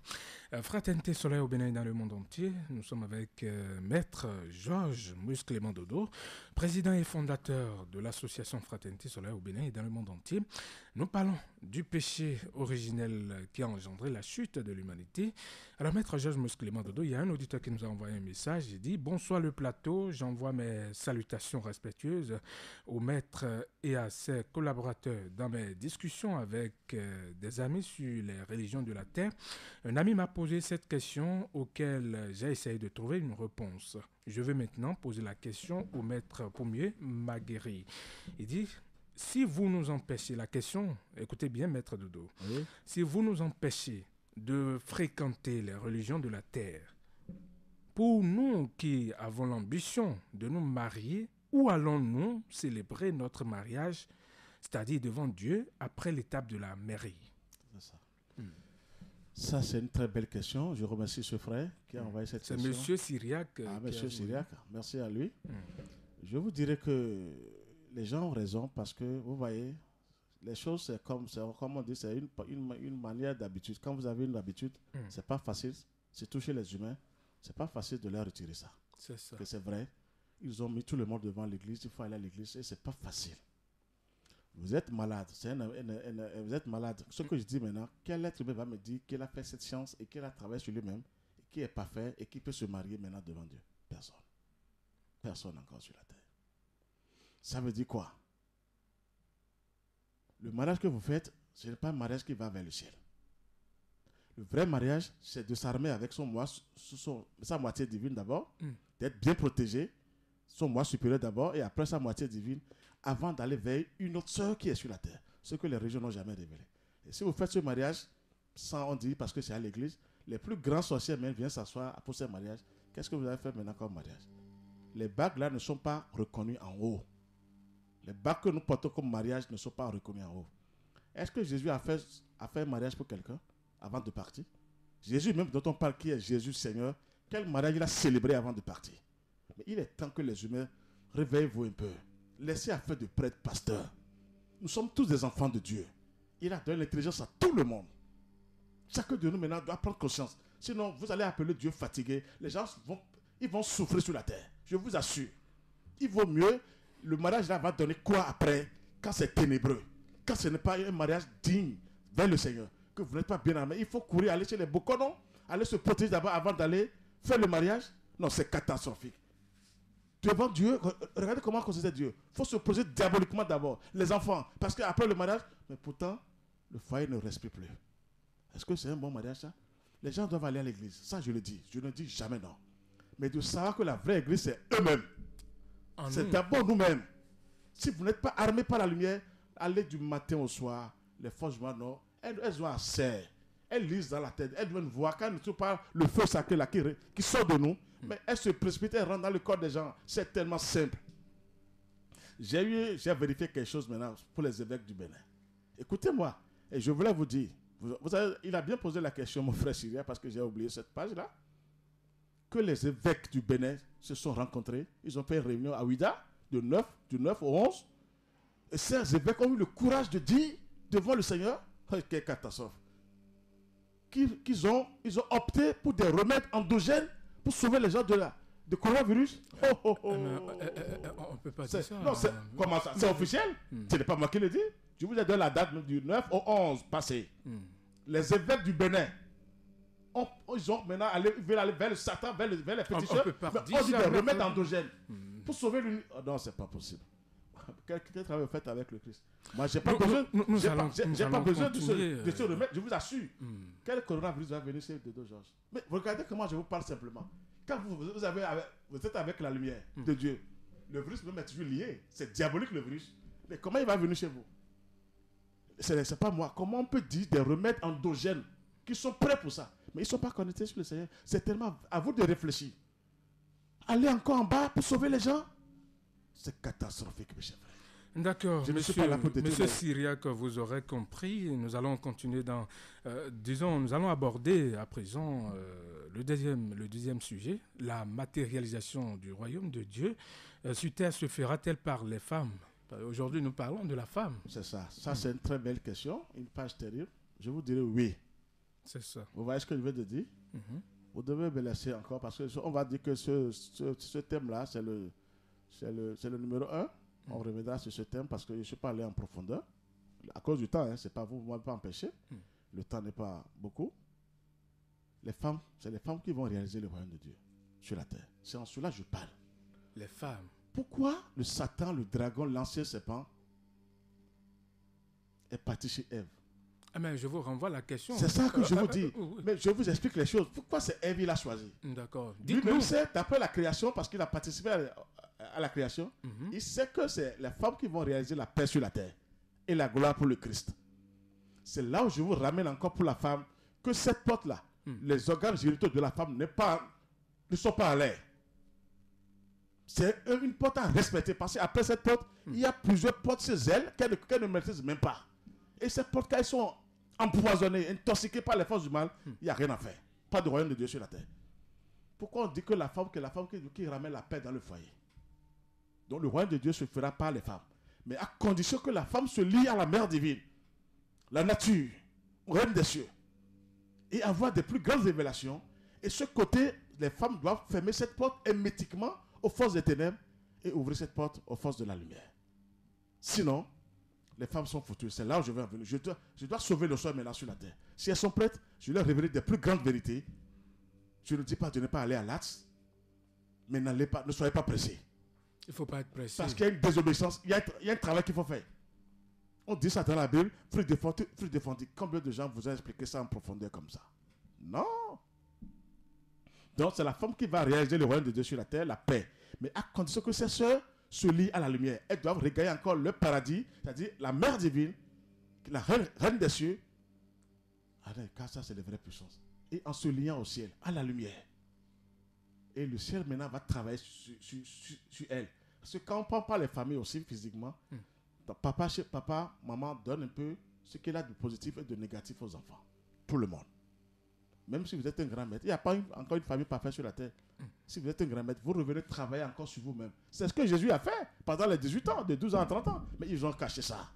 Fraternité Soleil au Bénin et dans le monde entier. Nous sommes avec Maître Georges Moïse Clément Dodo, président et fondateur de l'association Fraternité Soleil au Bénin et dans le monde entier. Nous parlons du péché originel qui a engendré la chute de l'humanité. Alors Maître Georges Moïse Clément Dodo, il y a un auditeur qui nous a envoyé un message, il dit « Bonsoir le plateau, j'envoie mes salutations respectueuses au maître et à ses collaborateurs. Dans mes discussions avec des amis sur les religions de la terre, un ami m'a posé cette question auquel j'ai essayé de trouver une réponse. Je vais maintenant poser la question au maître Pommier Maguéry. Il dit, si vous nous empêchez, la question, écoutez bien maître Dodo, oui. Si vous nous empêchez de fréquenter les religions de la terre, pour nous qui avons l'ambition de nous marier, où allons-nous célébrer notre mariage, c'est-à-dire devant Dieu, après l'étape de la mairie? C'est ça. Ça, c'est une très belle question. Je remercie ce frère qui a envoyé cette question. C'est M. Syriac. M. Syriac, merci à lui. Je vous dirais que les gens ont raison parce que, vous voyez, les choses, c'est comme on dit, c'est une manière d'habitude. Quand vous avez une habitude, c'est pas facile. C'est toucher les humains. C'est pas facile de leur retirer ça. C'est ça. Que c'est vrai. Ils ont mis tout le monde devant l'église, il faut aller à l'église et c'est pas facile. Vous êtes malade, vous êtes malade. Ce que je dis maintenant, quel être humain va me dire qu'il a fait cette science et qu'il a travaillé sur lui-même, et qui est parfait et qui peut se marier maintenant devant Dieu? Personne. Personne encore sur la terre. Ça veut dire quoi? Le mariage que vous faites, ce n'est pas un mariage qui va vers le ciel. Le vrai mariage, c'est de s'armer avec sa moitié divine d'abord, d'être bien protégé, son moi supérieur d'abord et après sa moitié divine, avant d'aller vers une autre sœur qui est sur la terre. Ce que les religions n'ont jamais révélé. Et si vous faites ce mariage, sans on dit, parce que c'est à l'église, les plus grands sorciers même viennent s'asseoir pour ce mariage. Qu'est-ce que vous avez fait maintenant comme mariage? Les bagues là ne sont pas reconnues en haut. Les bagues que nous portons comme mariage ne sont pas reconnues en haut. Est-ce que Jésus a fait un mariage pour quelqu'un avant de partir? Jésus même dont on parle qui est Jésus Seigneur, quel mariage il a célébré avant de partir? Mais il est temps que les humains, réveillez-vous un peu. Laissez affaire de prêtres, pasteurs. Nous sommes tous des enfants de Dieu. Il a donné l'intelligence à tout le monde. Chacun de nous maintenant doit prendre conscience. Sinon, vous allez appeler Dieu fatigué. Les gens vont souffrir sur la terre. Je vous assure. Il vaut mieux, le mariage là va donner quoi après, quand c'est ténébreux, quand ce n'est pas un mariage digne vers le Seigneur, que vous n'êtes pas bien armé. Il faut courir, aller chez les boconons, aller se protéger d'abord avant d'aller faire le mariage. Non, c'est catastrophique. Devant Dieu, regardez comment considère Dieu. Il faut se poser diaboliquement d'abord. Les enfants, parce qu'après le mariage, mais pourtant, le foyer ne respire plus. Est-ce que c'est un bon mariage ça? Les gens doivent aller à l'église. Ça, je le dis. Je ne dis jamais non. Mais de savoir que la vraie église, c'est eux-mêmes. C'est d'abord nous-mêmes. Si vous n'êtes pas armés par la lumière, allez du matin au soir. Les forces du nord, elles ont assez. Elles lisent dans la tête. Elles doivent voir quand nous ne pas le feu sacré là, qui sort de nous. Mais elles se précipitent, elles rentrent dans le corps des gens. C'est tellement simple. J'ai vérifié quelque chose maintenant pour les évêques du Bénin. Écoutez-moi. Et je voulais vous dire. Il a bien posé la question, mon frère Syria, parce que j'ai oublié cette page-là. Que les évêques du Bénin se sont rencontrés. Ils ont fait une réunion à Ouida, du 9 au 11. Et ces évêques ont eu le courage de dire devant le Seigneur, quelle catastrophe, qu'ils ont opté pour des remèdes endogènes pour sauver les gens de coronavirus. On ne peut pas dire ça. Non, comment ça? C'est officiel. Ce n'est pas moi qui le dis. Je vous ai donné la date du 9 au 11 passé. Les évêques du Bénin, ils ont maintenant veulent aller vers le Satan, vers les féticheurs. On dit des remèdes endogènes pour sauver l'unité. Oh, non, c'est pas possible. Quel travail vous faites avec le Christ? Moi, j'ai pas besoin. J'ai pas besoin de ce remède. Je vous assure. Quel coronavirus va venir chez Dodo Georges? Mais regardez comment je vous parle simplement. Quand vous êtes avec la lumière de Dieu, le virus même est toujours lié. C'est diabolique le virus. Mais comment il va venir chez vous? C'est pas moi. Comment on peut dire des remèdes endogènes qui sont prêts pour ça? Mais ils ne sont pas connectés sur le Seigneur. C'est tellement à vous de réfléchir. Aller encore en bas pour sauver les gens, c'est catastrophique, mes chers frères. D'accord, monsieur Syriac, vous aurez compris. Nous allons continuer dans... nous allons aborder à présent le deuxième sujet, la matérialisation du royaume de Dieu. Sur terre se fera-t-elle par les femmes? Aujourd'hui, nous parlons de la femme. C'est ça. Ça, c'est une très belle question, une page terrible. Je vous dirais oui. C'est ça. Vous voyez ce que je veux te dire? Vous devez me laisser encore parce qu'on va dire que ce thème-là, c'est le numéro 1. On reviendra sur ce thème parce que je ne suis pas allé en profondeur. À cause du temps, hein, c'est pas vous ne m'avez pas empêché. Le temps n'est pas beaucoup. Les femmes, c'est les femmes qui vont réaliser le royaume de Dieu sur la terre. C'est en cela que je parle. Les femmes. Pourquoi le Satan, le dragon, l'ancien serpent est parti chez Ève? Ah mais je vous renvoie la question. C'est ça que je vous dis. Mais je vous explique les choses. Pourquoi c'est Ève qui l'a choisi? D'accord. Lui-même sait, d'après la création, parce qu'il a participé à la création, il sait que c'est les femmes qui vont réaliser la paix sur la terre et la gloire pour le Christ. C'est là où je vous ramène encore pour la femme que cette porte-là, les organes génitaux de la femme ne sont pas à l'air. C'est une porte à respecter parce qu'après cette porte, il y a plusieurs portes chez elle qu'elle ne maîtrise même pas. Et ces portes, quand elles sont empoisonnées, intoxiquées par les forces du mal, il n'y a rien à faire. Pas de royaume de Dieu sur la terre. Pourquoi on dit que la femme qui ramène la paix dans le foyer? Donc le royaume de Dieu se fera par les femmes. Mais à condition que la femme se lie à la mère divine, la nature, reine des cieux, et avoir des plus grandes révélations. Et ce côté, les femmes doivent fermer cette porte hermétiquement aux forces des ténèbres et ouvrir cette porte aux forces de la lumière. Sinon, les femmes sont foutues. C'est là où je vais en venir. Je dois sauver le sol maintenant sur la terre. Si elles sont prêtes, je leur révéler des plus grandes vérités. Je ne dis pas de ne pas aller à l'ATS, mais ne soyez pas pressés. Il ne faut pas être pressé. Parce qu'il y a une désobéissance, il y a un travail qu'il faut faire. On dit ça dans la Bible, fruit défendu. Combien de gens vous ont expliqué ça en profondeur comme ça? Non. Donc c'est la femme qui va réaliser le royaume de Dieu sur la terre, la paix. Mais à condition que ses sœurs se lient à la lumière. Elles doivent regagner encore le paradis, c'est-à-dire la mère divine, la reine des cieux. Car ça, c'est la vraie puissance. Et en se liant au ciel, à la lumière. Et le ciel maintenant va travailler sur elle. Parce que quand on ne prend pas les familles aussi physiquement, papa, maman donne un peu ce qu'il a de positif et de négatif aux enfants. Tout le monde. Même si vous êtes un grand maître, il n'y a pas encore une famille parfaite sur la terre. Si vous êtes un grand maître, vous revenez travailler encore sur vous-même. C'est ce que Jésus a fait pendant les 18 ans, de 12 ans à 30 ans. Mais ils ont caché ça.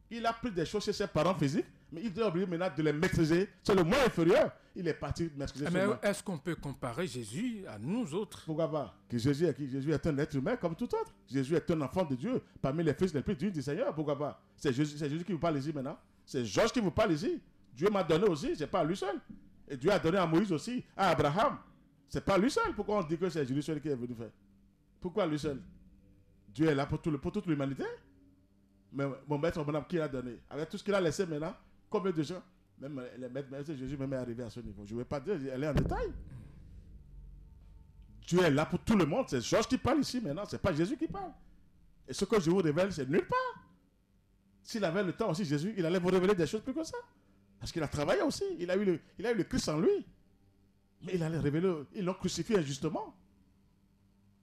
Il a pris des choses chez ses parents physiques, mais il doit oublier maintenant de les maîtriser. C'est le moins inférieur. Il est parti maîtriser ce moins. Est-ce qu'on peut comparer Jésus à nous autres? Pourquoi pas? Jésus est un être humain comme tout autre. Jésus est un enfant de Dieu, parmi les fils les plus dignes du Seigneur. Pourquoi pas? C'est Jésus qui vous parle ici maintenant. C'est Georges qui vous parle ici. Dieu m'a donné aussi, c'est pas lui seul. Et Dieu a donné à Moïse aussi, à Abraham. C'est pas lui seul. Pourquoi on dit que c'est Jésus seul qui est venu faire? Pourquoi lui seul? Dieu est là pour toute l'humanité. Mais mon maître, mon âme, qui l'a donné? Avec tout ce qu'il a laissé maintenant, combien de gens? Même Jésus même est arrivé à ce niveau. Je ne vais pas dire, elle est en détail. Dieu est là pour tout le monde. C'est Georges qui parle ici maintenant. Ce n'est pas Jésus qui parle. Et ce que je vous révèle, c'est nulle part. S'il avait le temps aussi, Jésus, il allait vous révéler des choses plus que ça. Parce qu'il a travaillé aussi. Il a eu le Christ en lui. Mais il allait révéler. Ils l'ont crucifié injustement.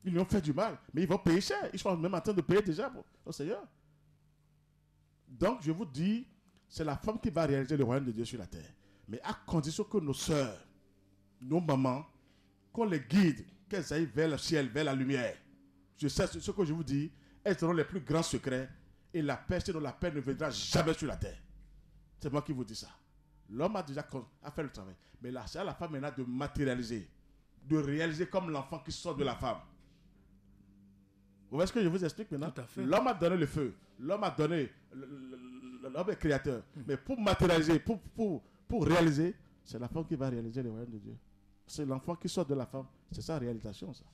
Ils lui ont fait du mal. Mais ils vont payer cher. Ils sont même en train de payer déjà au Seigneur. Donc, je vous dis, c'est la femme qui va réaliser le royaume de Dieu sur la terre. Mais à condition que nos sœurs, nos mamans, qu'on les guide, qu'elles aillent vers le ciel, vers la lumière. Je sais ce que je vous dis. Elles auront les plus grands secrets. Et la paix, sinon la paix ne viendra jamais sur la terre. C'est moi qui vous dis ça. L'homme a déjà fait le travail. Mais là, c'est à la femme maintenant de matérialiser. De réaliser comme l'enfant qui sort de la femme. Vous voyez ce que je vous explique maintenant? Tout à fait. L'homme a donné le feu. L'homme a donné... L'homme est créateur. Mais pour matérialiser, pour réaliser, c'est la femme qui va réaliser le royaume de Dieu. C'est l'enfant qui sort de la femme. C'est sa réalisation, ça.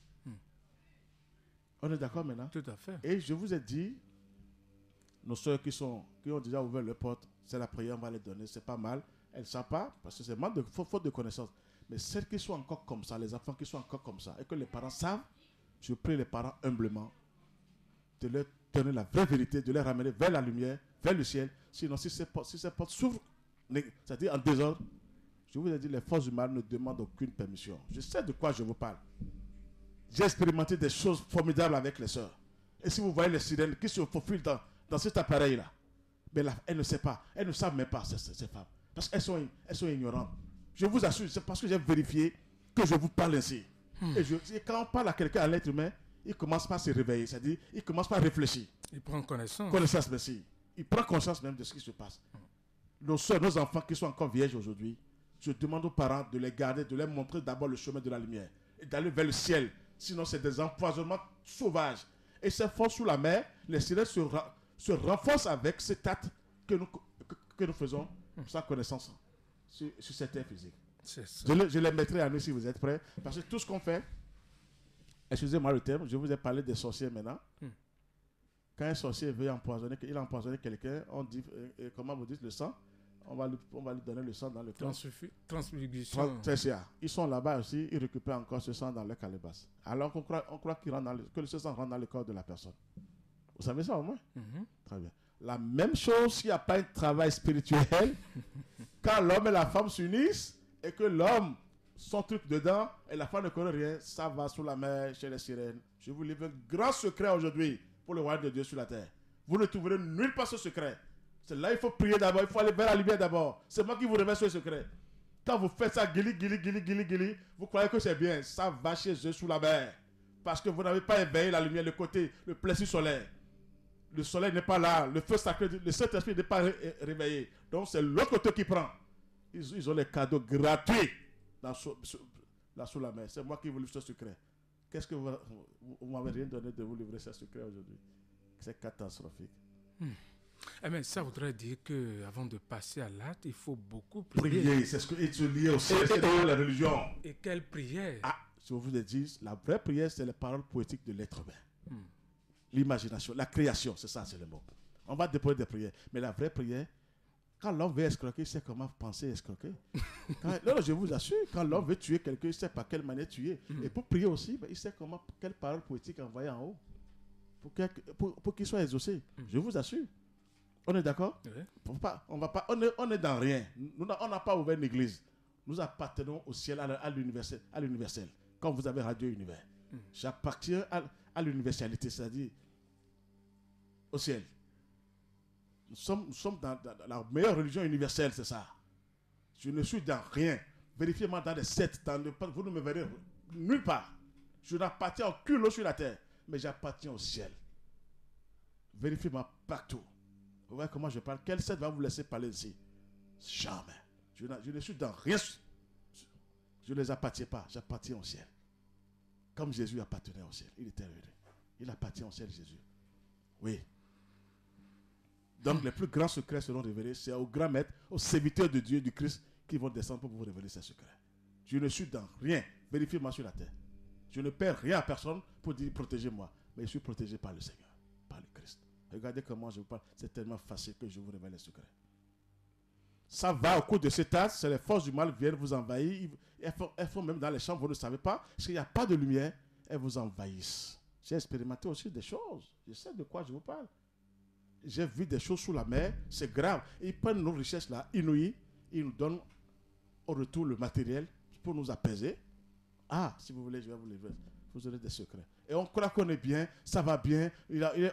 On est d'accord maintenant? Tout à fait. Et je vous ai dit, nos soeurs qui ont déjà ouvert leur porte, c'est la prière, on va les donner, c'est pas mal. Elles ne savent pas, parce que c'est manque de faute de connaissance. Mais celles qui sont encore comme ça, les enfants qui sont encore comme ça, et que les parents savent, je prie les parents humblement de leur donner la vraie vérité, de les ramener vers la lumière, vers le ciel. Sinon, si ces portes s'ouvrent, c'est-à-dire en désordre, je vous ai dit, les forces du mal ne demandent aucune permission. Je sais de quoi je vous parle. J'ai expérimenté des choses formidables avec les sœurs. Et si vous voyez les sirènes qui se faufilent dans cet appareil-là, mais là, elles ne savent pas, elles ne savent même pas, ces femmes. Parce qu'elles sont ignorantes. Je vous assure, c'est parce que j'ai vérifié que je vous parle ainsi. Et quand on parle à quelqu'un, à l'être humain, il commence pas à se réveiller, c'est-à-dire, il commence pas à réfléchir. Il prend connaissance. Connaissance, merci. Il prend conscience même de ce qui se passe. Nos soeurs, nos enfants qui sont encore vierges aujourd'hui, je demande aux parents de les garder, de leur montrer d'abord le chemin de la lumière et d'aller vers le ciel. Sinon, c'est des empoisonnements sauvages. Et ces forces sous la mer, les sirènes se renforcent avec cet acte que nous faisons sans connaissance sur cette terre physique. Je les mettrai à nous si vous êtes prêts. Parce que tout ce qu'on fait, excusez-moi le terme, je vous ai parlé des sorciers maintenant. Quand un sorcier veut empoisonner, il a empoisonné quelqu'un, on dit, comment vous dites, le sang, on va lui donner le sang dans le corps. Transfusion. Ils sont là-bas aussi, ils récupèrent encore ce sang dans leur calebasse. Alors on croit que ce sang rentre dans le corps de la personne. Vous savez ça au moins? Très bien. La même chose s'il n'y a pas un travail spirituel, quand l'homme et la femme s'unissent et que l'homme, son truc dedans et la femme ne connaît rien, ça va sous la mer chez les sirènes. Je vous livre un grand secret aujourd'hui pour le royaume de Dieu sur la terre. Vous ne trouverez nulle part ce secret. C'est là il faut prier d'abord, il faut aller vers la lumière d'abord. C'est moi qui vous révèle ce secret. Quand vous faites ça, guili, vous croyez que c'est bien. Ça va chez eux sous la mer. Parce que vous n'avez pas éveillé la lumière, le côté, le plexus solaire. Le soleil n'est pas là, le feu sacré, le Saint-Esprit n'est pas réveillé. Donc c'est l'autre côté qui prend. Ils ont les cadeaux gratuits sous la mer. C'est moi qui vous livre ce secret. Qu'est-ce que vous m'avez rien donné de vous livrer ce secret aujourd'hui? C'est catastrophique. Mais ça voudrait dire qu'avant de passer à l'acte, il faut beaucoup prier. Prier, c'est ce qui est lié aussi. C'est dans la religion. Et quelle prière? Je vous ai dit, la vraie prière, c'est les paroles poétiques de l'être humain. L'imagination, la création, c'est ça, c'est le mot. On va déposer des prières. Mais la vraie prière, quand l'homme veut escroquer, il sait comment penser escroquer. Non, je vous assure, quand l'homme veut tuer quelqu'un, il sait par quelle manière tuer. Et pour prier aussi, il sait quelle parole poétique envoyer en haut. Pour qu'il soit exaucé. Je vous assure. On est d'accord? On est dans rien. On n'a pas ouvert une église. Nous appartenons au ciel, à l'universel. Quand vous avez Radio Univers. J'appartiens à l'universalité, c'est-à-dire au ciel. Nous sommes dans la meilleure religion universelle, c'est ça. Je ne suis dans rien. Vérifiez-moi dans les sectes, vous ne me verrez nulle part. Je n'appartiens à aucune autre sur la terre, mais j'appartiens au ciel. Vérifiez-moi partout. Vous voyez comment je parle? Quel secte va vous laisser parler ici? Jamais. Je ne suis dans rien. Je ne les appartiens pas. J'appartiens au ciel. Comme Jésus appartenait au ciel. Il était heureux. Il appartient au ciel, Jésus. Oui. Donc les plus grands secrets seront révélés. C'est aux grands maîtres, aux serviteurs de Dieu, du Christ, qui vont descendre pour vous révéler ces secrets. Je ne suis dans rien. Vérifiez-moi sur la terre. Je ne perds rien à personne pour dire protégez-moi. Mais je suis protégé par le Seigneur, par le Christ. Regardez comment je vous parle. C'est tellement facile que je vous révèle les secrets. Ça va au cours de cet âge, c'est les forces du mal viennent vous envahir. Elles font même dans les chambres, vous ne savez pas, parce qu'il n'y a pas de lumière, elles vous envahissent. J'ai expérimenté aussi des choses. Je sais de quoi je vous parle. J'ai vu des choses sous la mer, c'est grave. Ils prennent nos richesses là, inouïes, ils nous donnent au retour le matériel pour nous apaiser. Ah, si vous voulez, je vais vous livrer. Vous aurez des secrets. Et on croit qu'on est bien, ça va bien.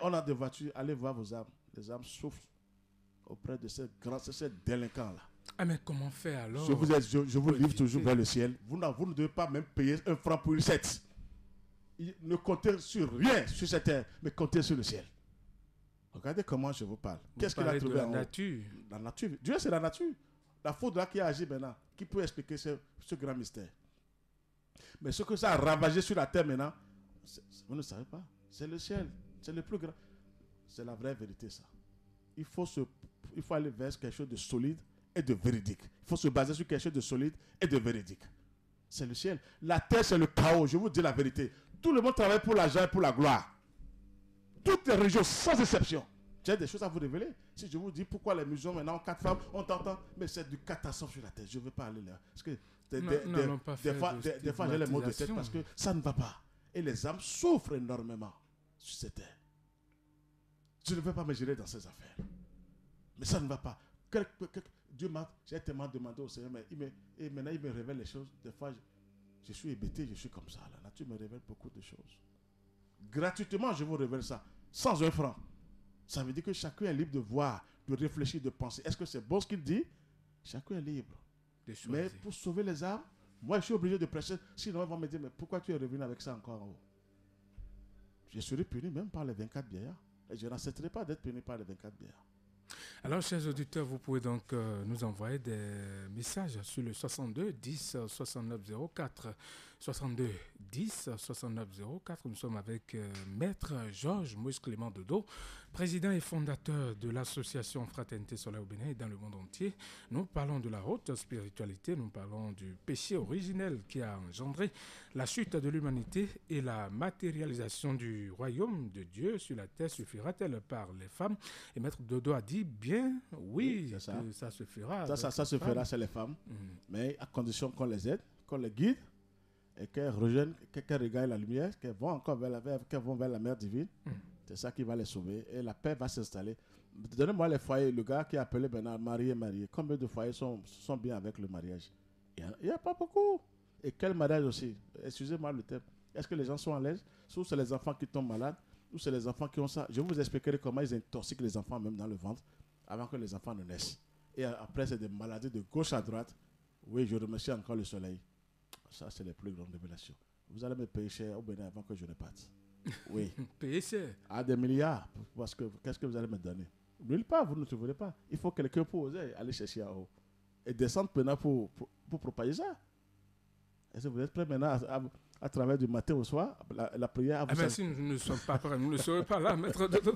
On a des voitures, allez voir vos âmes. Les âmes souffrent auprès de ces délinquants-là. Ah, mais comment faire alors? Je vous livre toujours vers le ciel. Vous ne devez pas même payer 1 franc pour une secte. Ne comptez sur rien sur cette terre, mais comptez sur le ciel. Regardez comment je vous parle. Qu'est-ce qu'il a trouvé la nature? La nature. Dieu, c'est la nature. La faute là qui a agi maintenant, qui peut expliquer ce grand mystère. Mais ce que ça a ravagé sur la terre maintenant, vous ne savez pas. C'est le ciel. C'est le plus grand. C'est la vraie vérité, ça. Il faut aller vers quelque chose de solide et de véridique. Il faut se baser sur quelque chose de solide et de véridique. C'est le ciel. La terre, c'est le chaos. Je vous dis la vérité. Tout le monde travaille pour l'argent et pour la gloire. Toutes les régions, sans exception. J'ai des choses à vous révéler. Si je vous dis pourquoi les musulmans maintenant ont 4 femmes, on t'entend, mais c'est du catastrophe sur la terre. Je ne veux pas aller là. Parce que des fois, j'ai les mots de tête parce que ça ne va pas. Et les âmes souffrent énormément sur cette terre. Je ne veux pas me gérer dans ces affaires. Mais ça ne va pas. J'ai tellement demandé au Seigneur, et maintenant il me révèle les choses. Des fois, je suis hébété, je suis comme ça. La nature me révèle beaucoup de choses. Gratuitement, je vous révèle ça. Sans 1 franc. Ça veut dire que chacun est libre de voir, de réfléchir, de penser. Est-ce que c'est bon ce qu'il dit? Chacun est libre. Mais pour sauver les âmes, moi je suis obligé de prêcher. Sinon, ils vont me dire, mais pourquoi tu es revenu avec ça encore en haut? Je serai puni même par les 24 vieillards. Et je n'accepterai pas d'être puni par les 24 vieillards. Alors, chers auditeurs, vous pouvez donc nous envoyer des messages sur le 62 10 69 04. 62 10 69 04. Nous sommes avec Maître Georges Moïse Clément Dodo, président et fondateur de l'association Fraternité Solaire au Bénin et dans le monde entier. Nous parlons de la haute spiritualité, nous parlons du péché originel qui a engendré la chute de l'humanité et la matérialisation du royaume de Dieu sur la terre suffira-t-elle par les femmes? Et Maître Dodo a dit bien oui, ça. Que ça se fera. Ça se fera chez les femmes, mais à condition qu'on les aide, qu'on les guide et qu'elles rejoignent, qu'elles regardent la lumière, qu'elles vont encore vers la mer divine. C'est ça qui va les sauver et la paix va s'installer. Donnez-moi les foyers. Le gars qui a appelé Bernard marié. Combien de foyers sont bien avec le mariage? Il n'y a pas beaucoup. Et quel mariage aussi? Excusez-moi le terme. Est-ce que les gens sont à l'aise? Ou c'est les enfants qui tombent malades? Ou c'est les enfants qui ont ça? Je vous expliquerai comment ils intoxiquent les enfants même dans le ventre avant que les enfants ne naissent. Et après, c'est des maladies de gauche à droite. Oui, je remercie encore le soleil. Ça, c'est les plus grandes révélations. Vous allez me payer cher au Bénin avant que je ne parte. Oui. Payer cher? À des milliards. Parce que qu'est-ce que vous allez me donner? Nulle part, vous ne trouverez pas. Il faut quelqu'un pour oser aller chercher en haut. Et descendre maintenant pour propager ça. Est-ce que vous êtes prêts maintenant à travers du matin au soir, la prière? Mais si nous ne sommes pas prêts, nous ne serons pas là, Maître Dodo.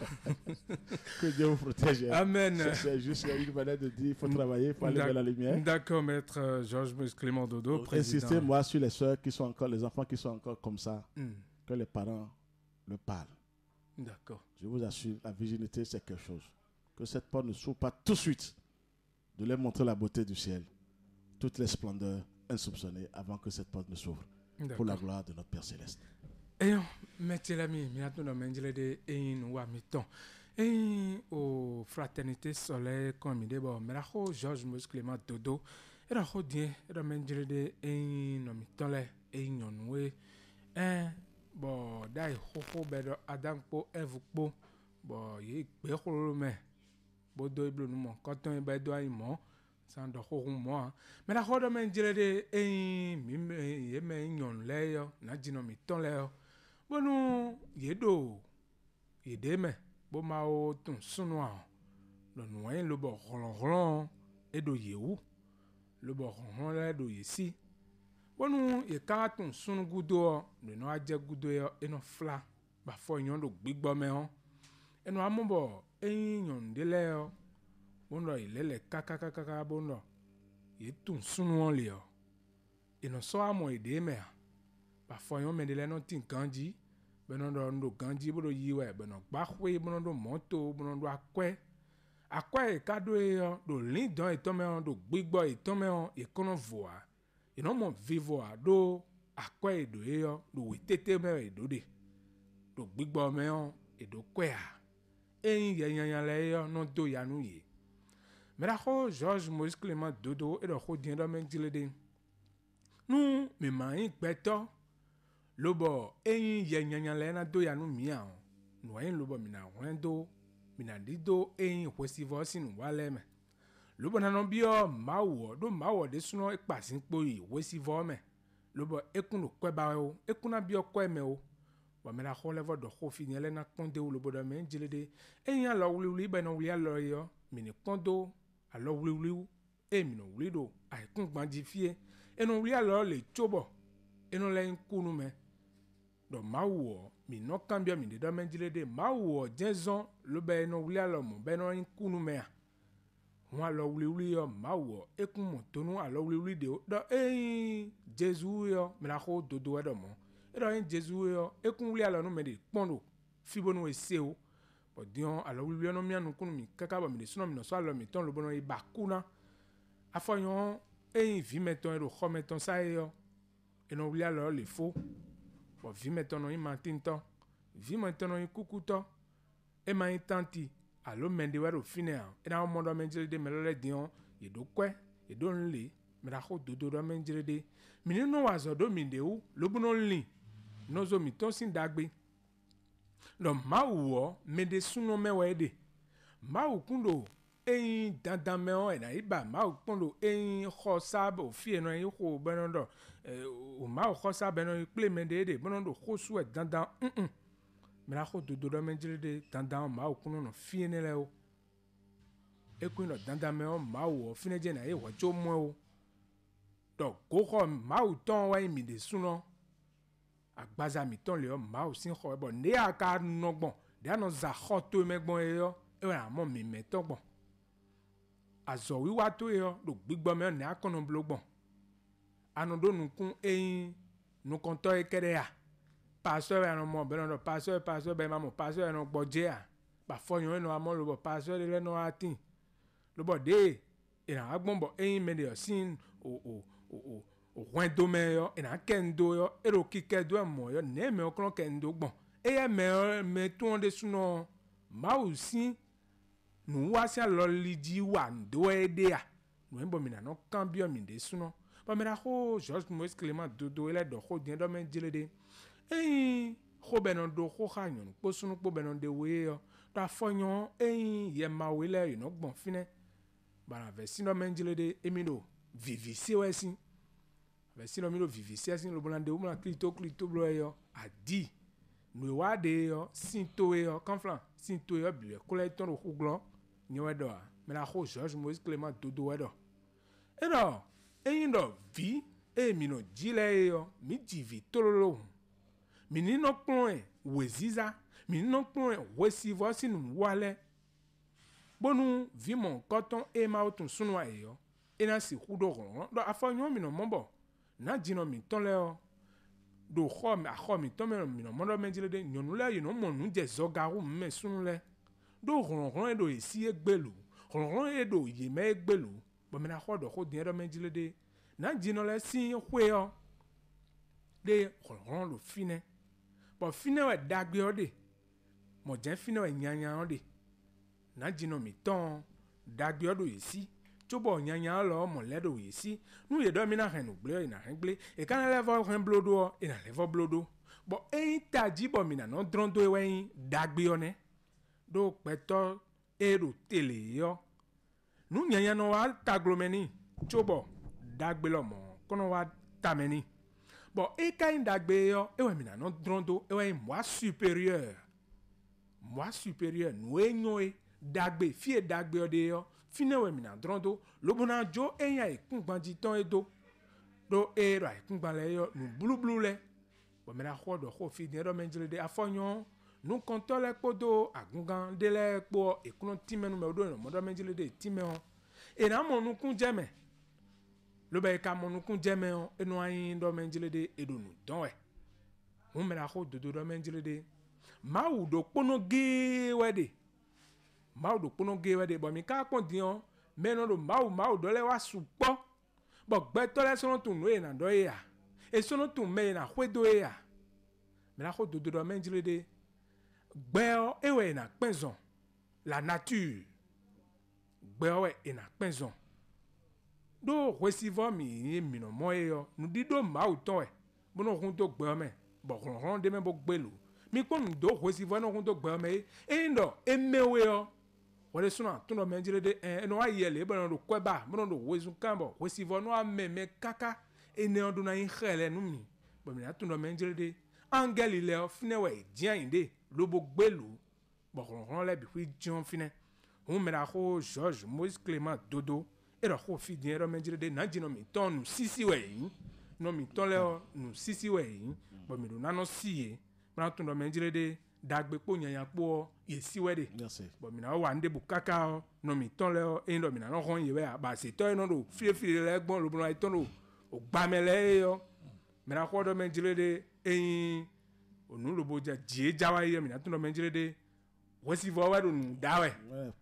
Que Dieu vous protège. Amen. C'est juste une manière de dire, il faut travailler, il faut aller vers la lumière. D'accord, Maître Georges Clément Dodo, président. Insistez-moi sur les soeurs qui sont encore, les enfants qui sont encore comme ça, que les parents le parlent. D'accord. Je vous assure, la virginité, c'est quelque chose. Que cette porte ne s'ouvre pas tout de suite. De leur montrer la beauté du ciel, toutes les splendeurs insoupçonnées avant que cette porte ne s'ouvre. Pour la gloire de notre Père Céleste. Et mettez l'ami, maintenant de au Fraternité Solaire comme il est bon, mais là Georges Moïse Clément Dodo, et là bien, et là menjele de nomitole et nyonwe, bon dai ho bedo adam po evukpo, bon ye be holome, bodo iblo numo, quand on bedo aimo. Sans de moi. Mais la robe men jere ye me nyon leyo na jino mi ton leyo. Bonu yedo yede me bo ma o ton sunwa. Le noin le bo ron edo yewu. Le bo ron edo yesi. Bonu ye ka ton sunu gudo le no aje gudo yo eno fla ba fo yon do gbigbo me on. Eno amobo nyon de leyo. Bondo ilele kaka bondo yetu sunu on leo ino so amo ide me ba foyon me de le no tin kanji beno ndo ganji bodo yiwe beno gbahwe bono ndo moto bono ndo akwe akwa e kado e yo do lindon e tome on do gbigbo e tome on e kono voa e no mo vivoa do akwa e do e yo do wetete me e do de do gbigbo me on e do kwea e yanya le yo no do yanu ye mera ho George Moïse Clément Dodo e do ho dien do men dilede nu me mai gbeto lobo e yanya le na do yanu mia on no en lobo mina wendo mina dido e festival sin wale me lobo na no bio mawo do mawo de suno e pasin po yi festival me lobo ekunu kweba o ekuna bio kweme o wa me la ho levo do ho fini ele na konde o lobo do me jilede eyan lo wuli be no wuli lo yo mini kondo alo wuli e mino wuli do ai kun gbanji fie eno wuli lo le chobo eno le nkunu me do mawo mi no cambia mi de do me jilede mawo jezon lo be no wuli lo mo be no nkunu me a wọ́n lọ wuli yọ máa wọ̀ ekun mọ̀ tónú àlọ́ wuli de o dọ̀ ẹ̀yìn Jésù yọ mìíràn kó dodo ẹ̀ dọ̀ mọ́ ẹ̀ dọ̀ ẹ̀yìn Jésù yọ ekun wuli àlọ́ nu mẹ́ de kpọ́n do fibonu ese o bọ̀ diọ́n àlọ́ wuli yọ no mianu kunu mi kaka bọ̀ mi de sunɔ mi nɔ sɔ àlọ́ mi tɔn lobɔnɔ iba kuna afɔyɔn ẹ̀yìn vi mɛtɔn ẹ̀ do xɔ mɛtɔn sáyé yọ ẹ̀nà wuli àlọ́ le fo bọ̀ vi mɛtɔn nɔ ima ti ntɔ vi mɛtɔn nɔ kuku tɔ ẹ̀ ma yi tanti alo mende wero fine a ina mondo menjele de melole dion yedo kwe yedo nle mera ho dodo do menjele de mini no wazo do minde u lobuno nli nozo mi ton sin dagbe lo mawo mede suno mewe de mawo kundo eyin dandan me o na iba mawo kundo eyin ho sabo fie no eyin ho benondo o mawo ho sabo no ple mende de benondo ho su e dandan mera ho dodo do menjele de dandan ma o kuno no fiene le o ekun no dandan me o ma o fine je na e wo jo mo o do go ho ma o ton wa mi de suno agbaza mi ton le o ma o sin ho bo ne aka no gbon de ano za ho to me gbon e yo e wa mo mi me to gbon azo wi wa to e yo do gbigbo me ne akono blo gbon anu do nu kun eyin nu kon to e kere ya pasteur eno mo benondo pasteur be mamo pasteur eno gboje a ba foyon eno amo lobo pasteur le no atin lobo de ina agbonbo eyin me de sin o wendo me yo ina kendo yo ero kike do mo yo ne me okron kendo gbon eye me tun de suno ma usin nu wa si lo liji wa ndo ede a no embo mi na no cambio mi de suno ba me na ho George Moïse Clément Dodo ele do ho dien do me jilede eyin ho benon do ho hanyon po sunu po benon de we yo ta fonyon eyin ye ma we le you no gbon fine ba ve sino menjile de emino vivisi wesin ve sino mino vivisi esin lo bolande o ma klito blo yo adi no wa de yo sinto yo conflan sinto yo bi ko le ton ro glo nyewe do me la ho George Moïse Clément Dodo we do e do eyin do vi emino jile yo mi jivi tololo mini no pon weziza mini no pon wesivo sinu wale bonu vimon koton e ma otun sunu ayo ina si hudo ron do afanyo mi no mombo na jino mi ton le o do khom a khom mi ton mi no mondo menjile de nyonu le no monu je zogaru me sunu le do ron e do esi egbelu ron e do ye me egbelu bo me na khodo kho din do menjile de na jino le si hwe o de ron lo fine bo fine we dagbe ode mo je fine we nyanya ode na jino mi ton dagbe odo yesi chobo nyanya lo mo ledo yesi nu ye do mi na henu gle na hengle e kan level hen blodo e na level blodo bo eyin taji bo mi na no drondo e wen dagbe one do peto ero tele yo nu nyanya no wa taglomeni chobo dagbe lo mo kono wa tameni bon e kain dagbe yo e we mi na no drondo e we moi supérieur no enyoe dagbe fie dagbe ode yo fine we mi na drondo lobona jo eyan ikun gbanji ton edo do era ikun gbanle yo nu blublu le bo me na khodo kho fi ni ro menjile de afonyon nu kontole podo agungan de le po ikun timenu me odo no modo menjile de timeo e na mo nu kun jeme lo be ka mo nu kun jeme o enu ayin do menjile de edonu don we me na khodo do menjile de ma u do pono ge wede mau do pono gewe de bo mi ka pon dion me no do mau do le wa supo bo gbe to le so no tun no e na do ya e so no tun me na hwe do ya me la ko do me njire de gbe o ewe na penzon la nature gbe o e na penzon do resivo mi no mo e yo nu di do mau to e bo no hun do gbe o me bo ron de me bo gbelu mi ko nu do resivo no hun do gbe o me e ndo e mewe yo wole suna tuno menjire de no ayele bo no do kweba bo no do wezu kambo resivo no ameme kaka e ne odu na yin khele nu mi bo mi na tuno menjire de angeli le finewe dian inde lo bo gbelu bo ron le bi fi jon fine on me la ko George Moïse Clément Dodo e ro ko fi dian ro menjire de na jino mi ton nu sisi we yin no mi ton le nu sisi we yin bo mi do na no siye na tuno menjire de dagbe po nyanya po yesi we de bo mi na wa nde bukaka no mi ton le e ndo mi na no ron yewe ba se to no do fi le gbon lo bo na ton do o gba me le yo me na ko do menjire de eyin onu lo bo ja die jawa ye mi na tuno menjire de wesi vo wa do nu dawe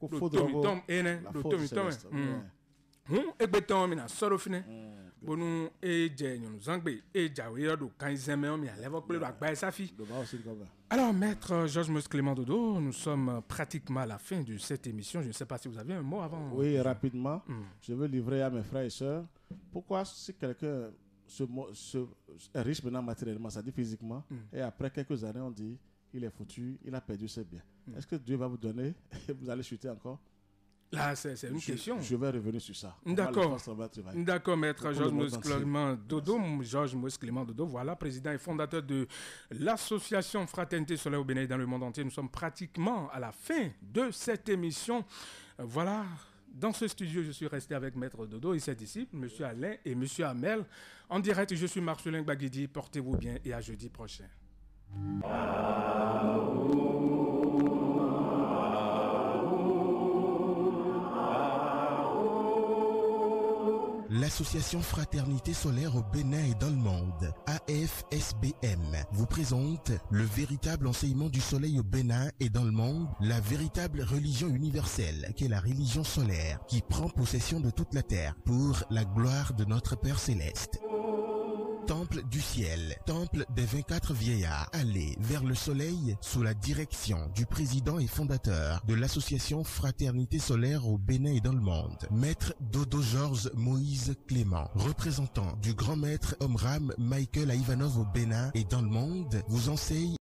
ko do fodro mi tom ene do to mi tom egbe ton mi na soro fine bonu e je nyonu zangbe e jawe yo do kan zeme mi alevo ple do agba safi. Alors maître Georges Moïse Clément Dodo, nous sommes pratiquement à la fin de cette émission. Je ne sais pas si vous avez un mot avant. Oui, rapidement, je veux livrer à mes frères et sœurs. Pourquoi si quelqu'un est riche maintenant matériellement, ça dit physiquement, et après quelques années on dit il est foutu, il a perdu ses biens. Est-ce que Dieu va vous donner et vous allez chuter encore? Là, c'est une question. Je vais revenir sur ça. D'accord. D'accord, maître Georges Moïse Clément Dodo. Georges Moïse Clément Dodo, voilà, président et fondateur de l'association Fraternité Solaire au Bénin dans le monde entier. Nous sommes pratiquement à la fin de cette émission. Voilà. Dans ce studio, je suis resté avec Maître Dodo et ses disciples, M. Alain et M. Amel. En direct, je suis Marcelin Baguidi. Portez-vous bien et à jeudi prochain. L'association Fraternité Solaire au Bénin et dans le monde, AFSBM, vous présente le véritable enseignement du soleil au Bénin et dans le monde, la véritable religion universelle qu'est la religion solaire qui prend possession de toute la terre pour la gloire de notre Père Céleste. Temple du ciel, temple des 24 vieillards, allez vers le soleil sous la direction du président et fondateur de l'association Fraternité Solaire au Bénin et dans le monde, Maître Dodo Georges Moïse Clément, représentant du grand maître Omram Michael Ivanov au Bénin et dans le monde, vous enseigne